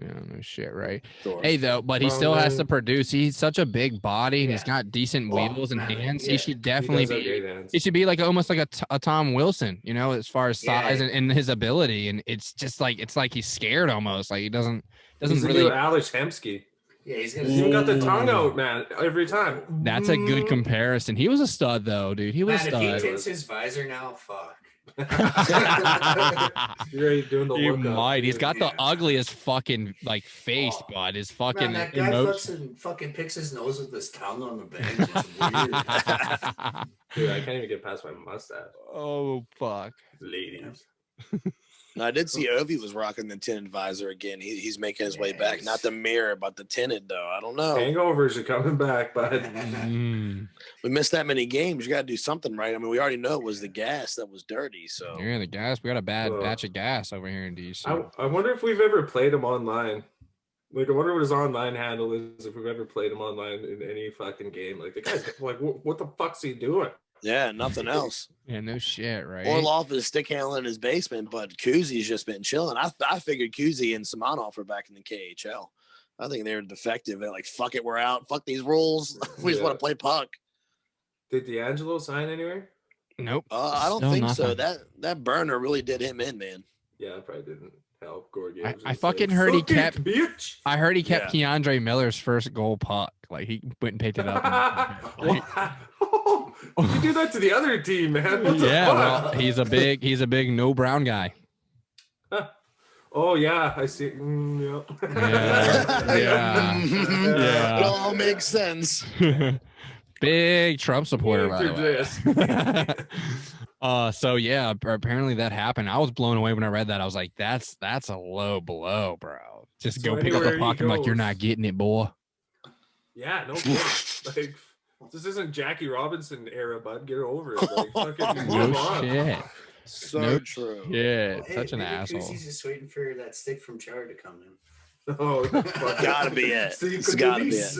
Yeah, no shit, right? Sure. Hey, though, but he still has to produce. He's such a big body, and he's got decent wheels and hands. He should definitely be. He should be like almost like a Tom Wilson, as far as size and his ability. And it's just like he's scared almost. Like he doesn't really. Alex Hemsky. Yeah, he's even got the tongue out, man, every time. That's a good comparison. He was a stud, though, dude. He was a stud. If he tints his visor now, fuck. You're doing the you might. He's got the ugliest fucking face, bud. His fucking. Man, that guy fucking picks his nose with his tongue on the bench. It's weird. Dude, I can't even get past my mustache. Oh fuck, ladies. No, I did see Ovi was rocking the tinted visor again. He's making his way back. Not the mirror, but the tinted, though. I don't know. Hangovers are coming back, bud. We missed that many games. You got to do something right. I mean, we already know it was the gas that was dirty. So yeah, the gas. We got a bad batch of gas over here in DC. I wonder if we've ever played him online. Like, I wonder what his online handle is. If we've ever played him online in any fucking game. Like, the guy's like, what the fuck's he doing? Yeah, nothing else. Yeah, no shit, right? Orlov is stick handling in his basement, but Kuzi's just been chilling. I figured Kuzi and Simonov were back in the KHL. I think they were defective. They're like, fuck it, we're out. Fuck these rules. We just want to play puck. Did D'Angelo sign anywhere? Nope. I don't think so. That burner really did him in, man. Yeah, it probably didn't help. Gorgie. I fucking heard he kept. Bitch. I heard he kept Keandre Miller's first goal puck. Like he went and picked it up. You do that to the other team, man. Well, he's a big no brown guy. Oh yeah, I see. Yeah. It all makes sense. Big Trump supporter, by the way. So yeah, apparently that happened. I was blown away when I read that. I was like, that's a low blow, bro. Just So go pick up the anywhere he puck and like, you're goes- not getting it, boy. Yeah, no kidding. Like, this isn't Jackie Robinson era, bud. Get over it. Like, fucking No move on. shit. So No true. Yeah, Hey, such an maybe asshole. Koozi's just waiting for that stick from Char to come in. Oh, fuck. Gotta be it. It's gotta be it.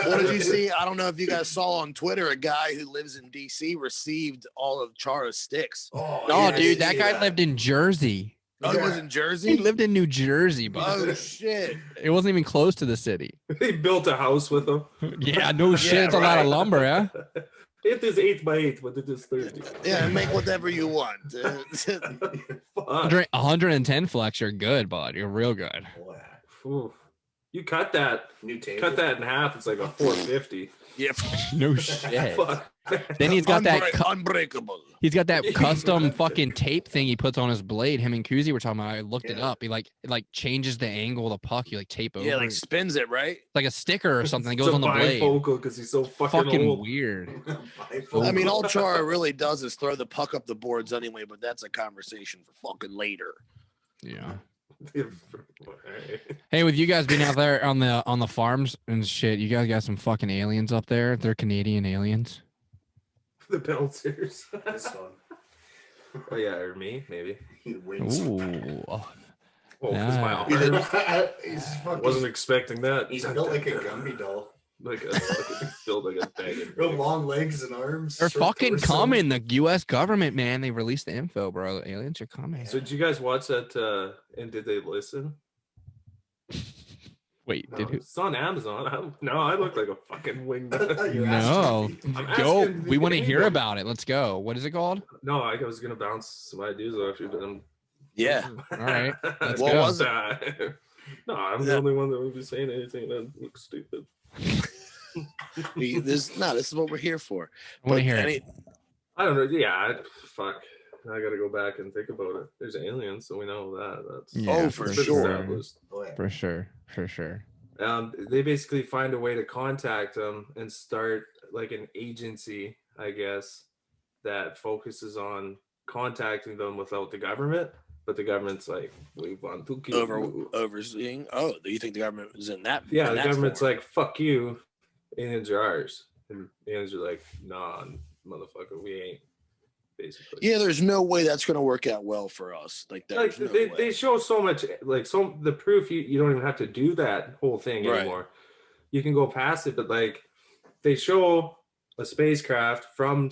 What did you see? I don't know if you guys saw on Twitter, a guy who lives in DC received all of Chara's sticks. Oh, No, yeah, I dude, see that guy lived in Jersey. Oh, he was in He Jersey? lived in New Jersey, bro. Oh, shit. It wasn't even close to the city. He built a house with him. Yeah, no shit. It's a lot of right. lumber, yeah. It is 8x8, but it is 30. Yeah, make whatever you want. Fuck. 110 flex, you're good, bud. You're real good. Wow. Ooh. You cut that New table. cut that in half, it's like a 450. Yeah. No shit. Fuck. Then he's got that. Unbreakable. He's got that custom fucking tape thing he puts on his blade. Him and Kuzi were talking about. I looked it Yeah. up. He it changes the angle of the puck. You tape over. Yeah, like it. spins it, right? Like a sticker or something that goes It's on the a blade. bifocal because he's so fucking old. Weird. I mean, all Chara really does is throw the puck up the boards anyway, but that's a conversation for fucking later. Yeah. Alright. Hey, with you guys being out there on the farms and shit, you guys got some fucking aliens up there. They're Canadian aliens. The bouncers. This one. Oh yeah, or me maybe. He wins. Ooh. Oh, because my Yeah. arms. He's I fucking. wasn't expecting that. He's built like a Gumby doll. Like a fucking built like a bag of Real dicks. long legs and arms. They're short fucking torso. coming. The U.S. government, man, they released the info, bro. The aliens are coming. So did you guys watch that? And did they listen? Wait, No, did who? it's on Amazon. I look like a fucking wingnut. You're No, asking me. I'm go. asking We want to hear anybody. about it. Let's go. What is it called? No, I was gonna bounce some ideas off you, but I'm. Yeah. All right, let's What go. was it? No, I'm the only one that would be saying anything that looks stupid. This is what we're here for. I want to But hear any- it. I don't know. Yeah, fuck. I got to go back and think about it. There's aliens, so we know that. That's Yeah, for it's been sure. established. Oh, yeah. For sure. For sure. They basically find a way to contact them and start like an agency, I guess, that focuses on contacting them without the government. But the government's like, we want to kill you. overseeing. Oh, do you think the government is in that? Yeah, in the that government's form? like, fuck you. Aliens are ours. And aliens are like, nah, motherfucker, we ain't. Basically. Yeah, there's no way that's gonna work out well for us. Like, Like there's no they way. show so much, like the proof you don't even have to do that whole thing Right. anymore. You can go past it, but like they show a spacecraft from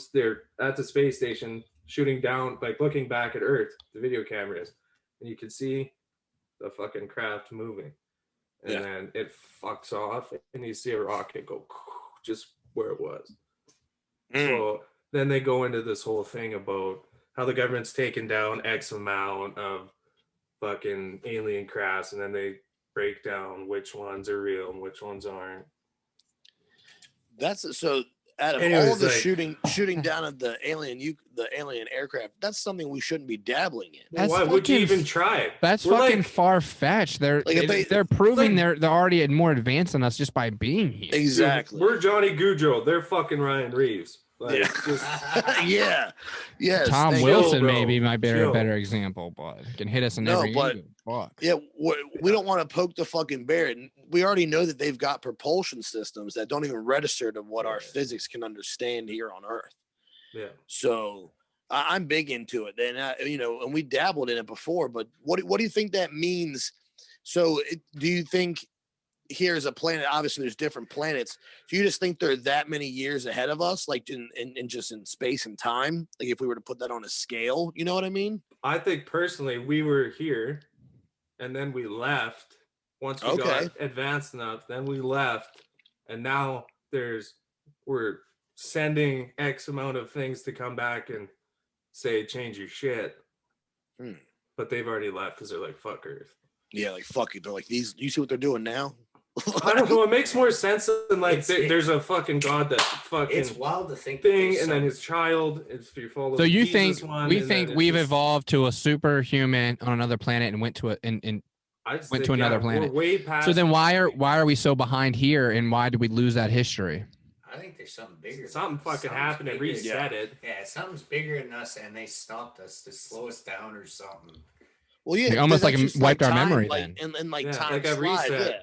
at the space station shooting down, like looking back at Earth, the video cameras, and you can see the fucking craft moving. And Yeah. then it fucks off and you see a rocket go just where it was. Mm. So then they go into this whole thing about how the government's taken down X amount of fucking alien crafts, and then they break down which ones are real and which ones aren't. That's so. Out of all Anyways, the like- shooting down at the alien aircraft, that's something we shouldn't be dabbling in. That's Why would you fucking- even try it? That's We're fucking like- far fetched. They're Like, if they're proving like- they're already more advanced than us just by being here. Exactly. We're Johnny Goudreau. They're fucking Ryan Reeves. Like, Yeah. just Yeah. Yes. Tom thank Wilson bro. maybe might be a Chill. better example, but can hit us in No, every but- angle. Fuck. Yeah, we don't want to poke the fucking bear. We already know that they've got propulsion systems that don't even register to what our Yeah. physics can understand here on Earth. yeah. So I'm big into it, and and we dabbled in it before. But what do you think that means? So do you think here's a planet? Obviously, there's different planets. Do you just think they're that many years ahead of us, like in just in space and time? Like if we were to put that on a scale, you know what I mean? I think personally we were here and then we left. Once we got advanced enough, then we left. And now we're sending X amount of things to come back and say, change your shit. Hmm. But they've already left because they're like, fuck Earth. Yeah, like fuck it. They're like these. You see what they're doing now? I don't know. It makes more sense than like It's- there's a fucking God that fucking It's wild to think that thing, there's and then some- his child. If you follow. So the you Jesus think one, we and think then it's we've just- evolved to a superhuman on another planet and went to a and I just went think, to another yeah, we're planet. way past. so then why are we so behind here and why did we lose that history? I think there's something bigger. Something fucking happened and reset it. Yeah, something's bigger than us, and they stopped us to slow us down or something. Well, yeah, They almost like wiped our time, memory like, then. and like Yeah, time like a slide, reset. yeah.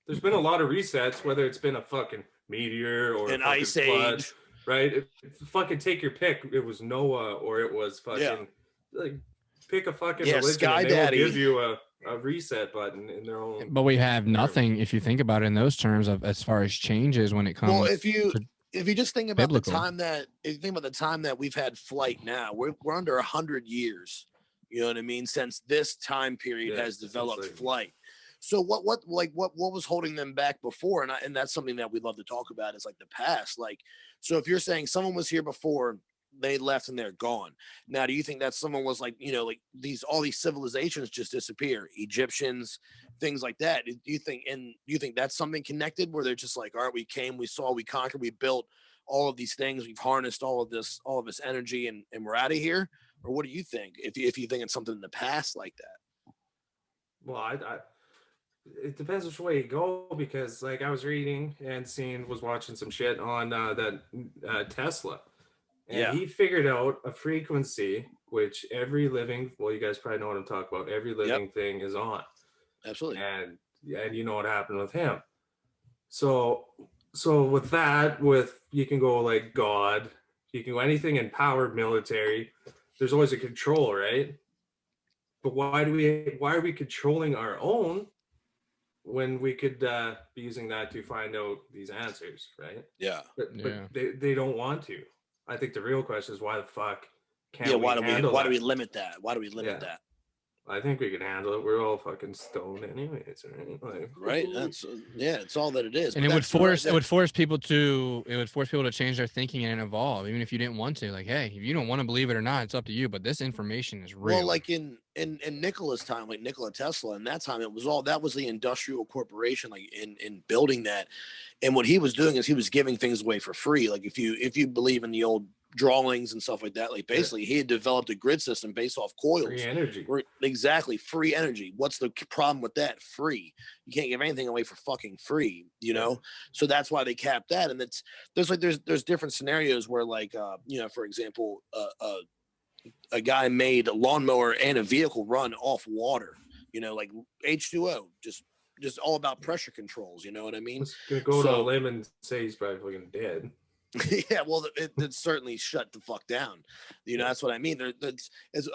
There's been a lot of resets, whether it's been a fucking meteor or An a fucking ice flood, age, right? Fucking take your pick. It was Noah or it was fucking like pick a fucking religion Sky and they'll Daddy. give you a reset button in their own. But we have nothing if you think about it in those terms of as far as changes when it comes. Well, if you just think about biblical. the time that we've had flight now, we're under 100 years. You know what I mean? Since this time period has developed flight. So what was holding them back before? And that's something that we love to talk about is like the past. Like, so if you're saying someone was here before, they left and they're gone. Now, do you think that someone was like, like all these civilizations just disappear? Egyptians, things like that. Do you think that's something connected where they're just like, all right, we came, we saw, we conquered, we built all of these things, we've harnessed all of this energy and we're out of here? Or what do you think? If you think it's something in the past like that? Well, it depends which way you go, because like I was reading and was watching some shit on that Tesla. And he figured out a frequency which every living, well, you guys probably know what I'm talking about. Every living thing is on. Absolutely. And you know what happened with him. So with that, you can go like God, you can go anything in power, military. There's always a control, right? But why are we controlling our own when we could be using that to find out these answers, right? Yeah. But they don't want to. I think the real question is why the fuck can't we why handle do we limit that? Why do we limit that? I think we can handle it. We're all fucking stoned anyways, right? Like, right. That's it's all that it is. And it would force people to change their thinking and evolve, even if you didn't want to. Like, hey, if you don't want to believe it or not, it's up to you. But this information is real. Well, like in Nikola's time, like Nikola Tesla, in that time, that was the industrial corporation, like in building that. And what he was doing is he was giving things away for free. Like if you believe in the old drawings and stuff like that, like basically he had developed a grid system based off coils. Free energy. Exactly, free energy. What's the problem with that? Free. You can't give anything away for fucking free, know? So that's why they capped that. And there's different scenarios where like for example, a guy made a lawnmower and a vehicle run off water, like H2O, just all about pressure controls, you know what I mean? Gonna go to a limb and say he's probably fucking dead. Yeah, well, it certainly shut the fuck down. That's what I mean.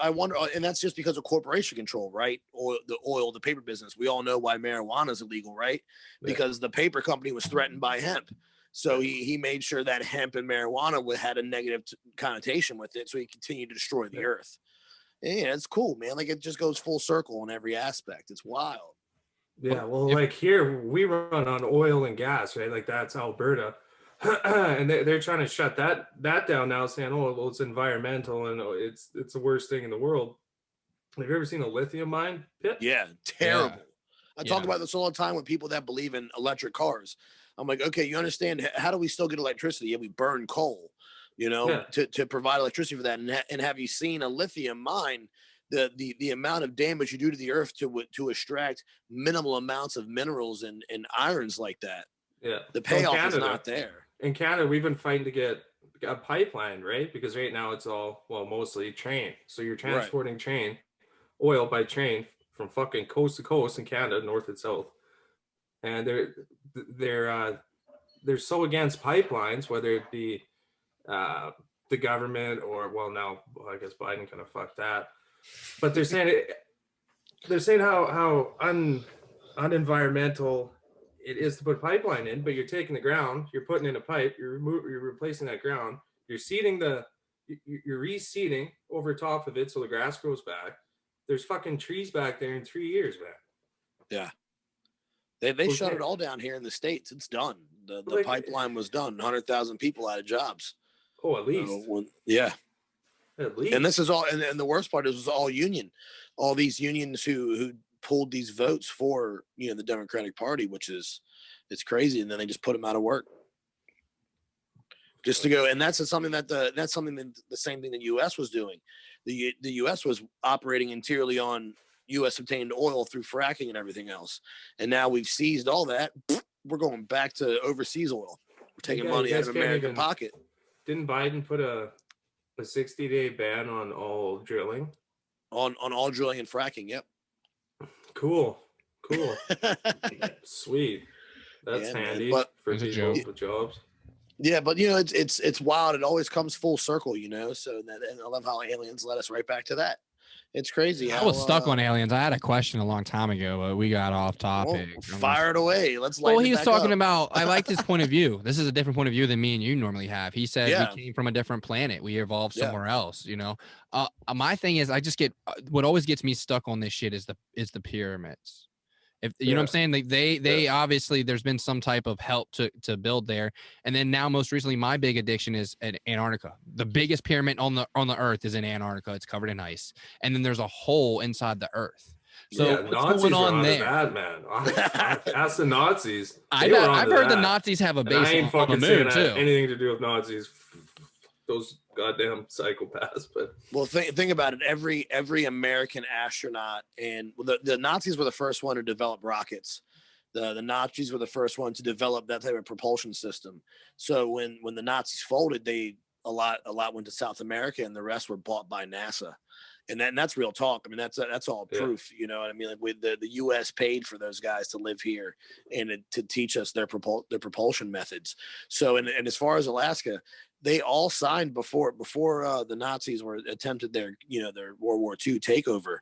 I wonder, and that's just because of corporation control, right? Or the paper business. We all know why marijuana is illegal, right? Because the paper company was threatened by hemp. So he made sure that hemp and marijuana had a negative connotation with it. So he continued to destroy the earth. Yeah, it's cool, man. Like it just goes full circle in every aspect. It's wild. Yeah, well, like here we run on oil and gas, right? Like that's Alberta. And they're trying to shut that down now, saying, oh, well, it's environmental and it's the worst thing in the world. Have you ever seen a lithium mine pit? Yeah, terrible. Yeah. I talk about this all the time with people that believe in electric cars. I'm like, okay, you understand, how do we still get electricity? Yeah, we burn coal, to provide electricity for that. And have you seen a lithium mine? The amount of damage you do to the earth to extract minimal amounts of minerals and irons like that. Yeah, the payoff is not there. In Canada, we've been fighting to get a pipeline, right? Because right now it's all, mostly train. So you're transporting oil by train from fucking coast to coast in Canada, north and south. And they're so against pipelines, whether it be the government or now I guess Biden kind of fucked that. But they're saying how unenvironmental it is to put pipeline in, but you're taking the ground, you're putting in a pipe, you're replacing that ground, you're reseeding over top of it so the grass grows back. There's fucking trees back there in 3 years, man. Yeah. They shut it all down here in the States. It's done. The pipeline was done. 100,000 people out of jobs. Oh, at least. Yeah. At least. And this is all, and the worst part is it was all union. All these unions who pulled these votes for the Democratic Party, which is it's crazy, and then they just put them out of work just to go. And that's something that the same thing the U.S. was doing. The U.S. was operating entirely on U.S. obtained oil through fracking and everything else, and now we've seized all that. We're going back to overseas oil. taking Yeah, money you out guys of can't American even- pocket. Didn't Biden put a 60-day ban on all drilling? On all drilling and fracking. Yep. Cool. Sweet. That's Yeah, man, handy but- for It's a people joke. with jobs. Yeah, but you know, it's wild. It always comes full circle, you know. So and I love how aliens led us right back to that. It's crazy. I how, was stuck on aliens. I had a question a long time ago, but we got off well, topic. fire it away. Let's. Well, lighten he it was back talking up. about. I liked his point of view. This is a different point of view than me and you normally have. He said Yeah. we came from a different planet. We evolved Yeah. somewhere else. You know. My thing is, I just get what always gets me stuck on this shit is the pyramids. If you know what I'm saying, like they obviously there's been some type of help to build there, and then now most recently my big addiction is at Antarctica. The biggest pyramid on the earth is in Antarctica. It's covered in ice, and then there's a hole inside the earth. So yeah, what's Nazis going on were there? That man, ask the Nazis. I've heard the Nazis have a And base I ain't on fucking the saying moon I too. had anything to do with Nazis. Those goddamn psychopaths. But Well, think about it. Every American astronaut, and the Nazis were the first one to develop rockets. The Nazis were the first one to develop that type of propulsion system. So when the Nazis folded, a lot went to South America, and the rest were bought by NASA. And that's real talk. I mean, that's all proof. You know what I mean? Like the U.S. paid for those guys to live here and to teach us their propulsion methods. So, and as far as Alaska, they all signed before the Nazis were attempted their World War II takeover.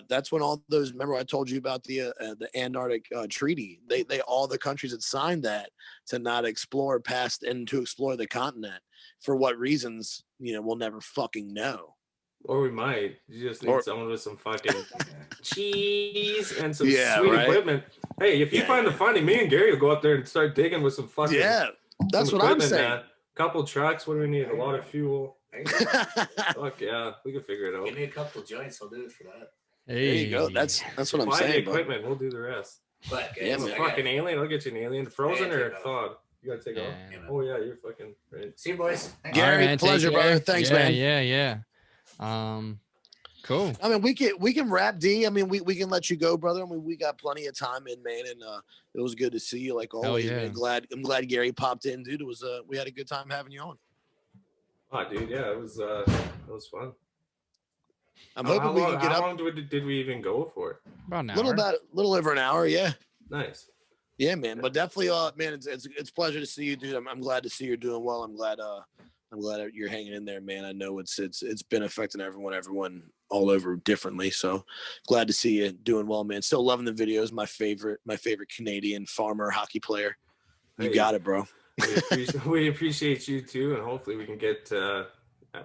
That's when all those. Remember, I told you about the Antarctic Treaty. They all the countries had signed that to not explore past and to explore the continent. For what reasons? We'll never fucking know. or we might. You just need someone with some fucking cheese and some Yeah, sweet right? equipment. Hey, if you find the funding, me and Gary will go up there and start digging with some fucking that's some what I'm equipment, saying. man. Couple trucks. What do we need? A lot of fuel. Fuck yeah, we can figure it out. Give me a couple joints. I'll do it for that. There you go. That's what I'm Buy the saying. Bud. equipment. We'll do the rest. But Yeah, I'm a man. fucking alien. I'll get you an alien. Frozen Yeah, or take off. thawed? You gotta take off. Yeah. Oh yeah, you're fucking right. See you, boys. Thanks. Gary, All right, man, take pleasure, care. brother. Thanks, yeah, man. Yeah. Cool. I mean, we can wrap D. I mean, we can let you go, brother. I mean, we got plenty of time in, man, and it was good to see you like always. yeah. Man. I'm glad Gary popped in, dude. It was we had a good time having you on. Oh, dude, yeah, it was fun. I'm hoping we can get how up long did we even go for? About an a hour. little over an hour. Yeah. Nice. Yeah, man. But definitely, man, it's a pleasure to see you, dude. I'm glad to see you're doing well. I'm glad you're hanging in there, man. I know it's been affecting everyone all over differently. So glad to see you doing well, man. Still loving the videos. My favorite Canadian farmer hockey player. You Hey, got it, bro. we appreciate you too, and hopefully we can get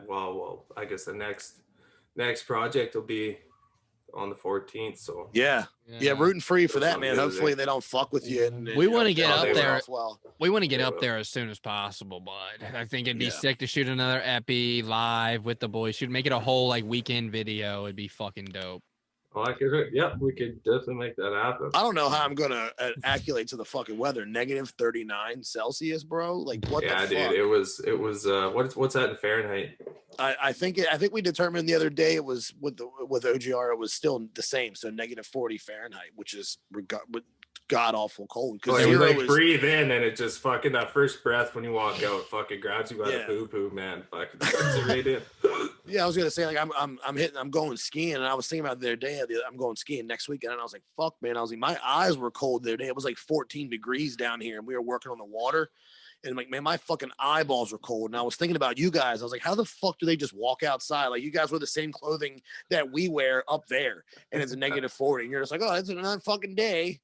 well, I guess the next project will be on the 14th. So Yeah, rooting for you for that, man. Yeah. Hopefully they don't fuck with you. And We want to get up there. Well, We want to get up there as soon as possible, but I think it'd be Yeah. sick to shoot another epi live with the boys. Should make it a whole weekend video. It'd be fucking dope. we could definitely make that happen. I don't know how I'm gonna calculate to the fucking weather. -39 Celsius, bro. Like what the fuck? Dude, it was what's that in Fahrenheit? I think we determined the other day it was with OGR it was still the same, so -40 Fahrenheit, which is god awful cold. Oh, Because you breathe in and it just fucking that first breath when you walk out fucking grabs you by the poo man. Fucking turns it right in. Yeah, I was gonna say I'm going skiing, and I was thinking about the other day. I'm going skiing next weekend, and I was like, "Fuck, man!" I was like, my eyes were cold the other day. It was like 14 degrees down here, and we were working on the water. And I'm like, man, my fucking eyeballs were cold. And I was thinking about you guys. I was like, how the fuck do they just walk outside? Like, you guys wear the same clothing that we wear up there, and it's a -40. And you're just like, oh, it's another fucking day.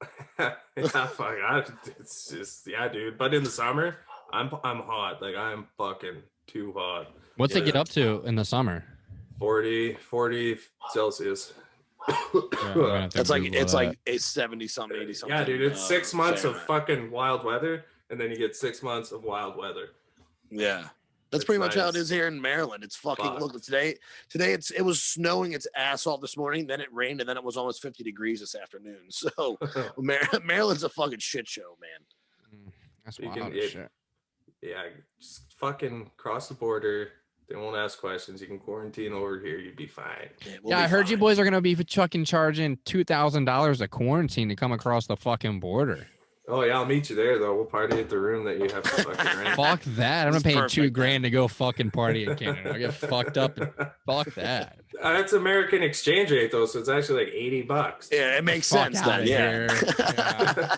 It's just dude. But in the summer, I'm hot. Like I'm fucking too hot. What's it get up to in the summer? 40 Celsius. It's like it's 70 something, 80 something. Yeah, dude. It's 6 months of Fahrenheit. fucking wild weather, and then you get 6 months of wild weather. Yeah. That's It's pretty much how it nice. is here in Maryland. It's fucking Fuck. look today it was snowing its ass off this morning, then it rained, and then it was almost 50 degrees this afternoon. So Maryland's a fucking shit show, man. That's You wild can- as it- shit. Yeah, just fucking cross the border. They won't ask questions. You can quarantine over here. You'd be fine. We'll I be heard you fine. boys are gonna be fucking charging $2,000 a quarantine to come across the fucking border. Oh yeah, I'll meet you there though. We'll party at the room that you have to fucking rent. Fuck that. I'm not paying Perfect, $2,000 to go fucking party in Canada. I get fucked up. And fuck that. That's American exchange rate though, so it's actually like $80. Yeah, it makes Fuck sense outta then. Yeah. here. Yeah.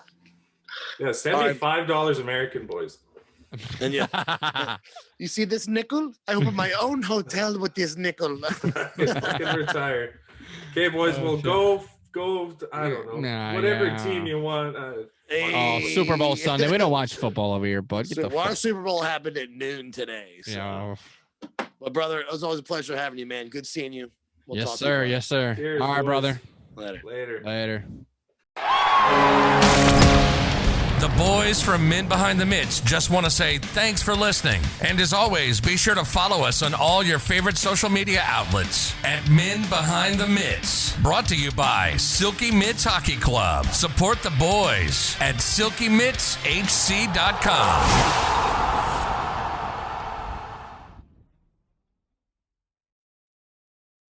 Yeah, send me $5 American, boys. And yeah, you see this nickel? I open my own hotel with this nickel. Fucking retire. Okay, boys, we'll go. I don't know, whatever team you want. Oh, Super Bowl Sunday. We don't watch football over here, bud. Get the our Super Bowl happened at noon today. So. Yeah. But brother, it was always a pleasure having you, man. Good seeing you. We'll Yes, talk to sir. you, Yes, sir. Cheers, All right, boys. brother. Later. The boys from Men Behind the Mitts just want to say thanks for listening. And as always, be sure to follow us on all your favorite social media outlets at Men Behind the Mitts. Brought to you by Silky Mitts Hockey Club. Support the boys at silkymitsHC.com.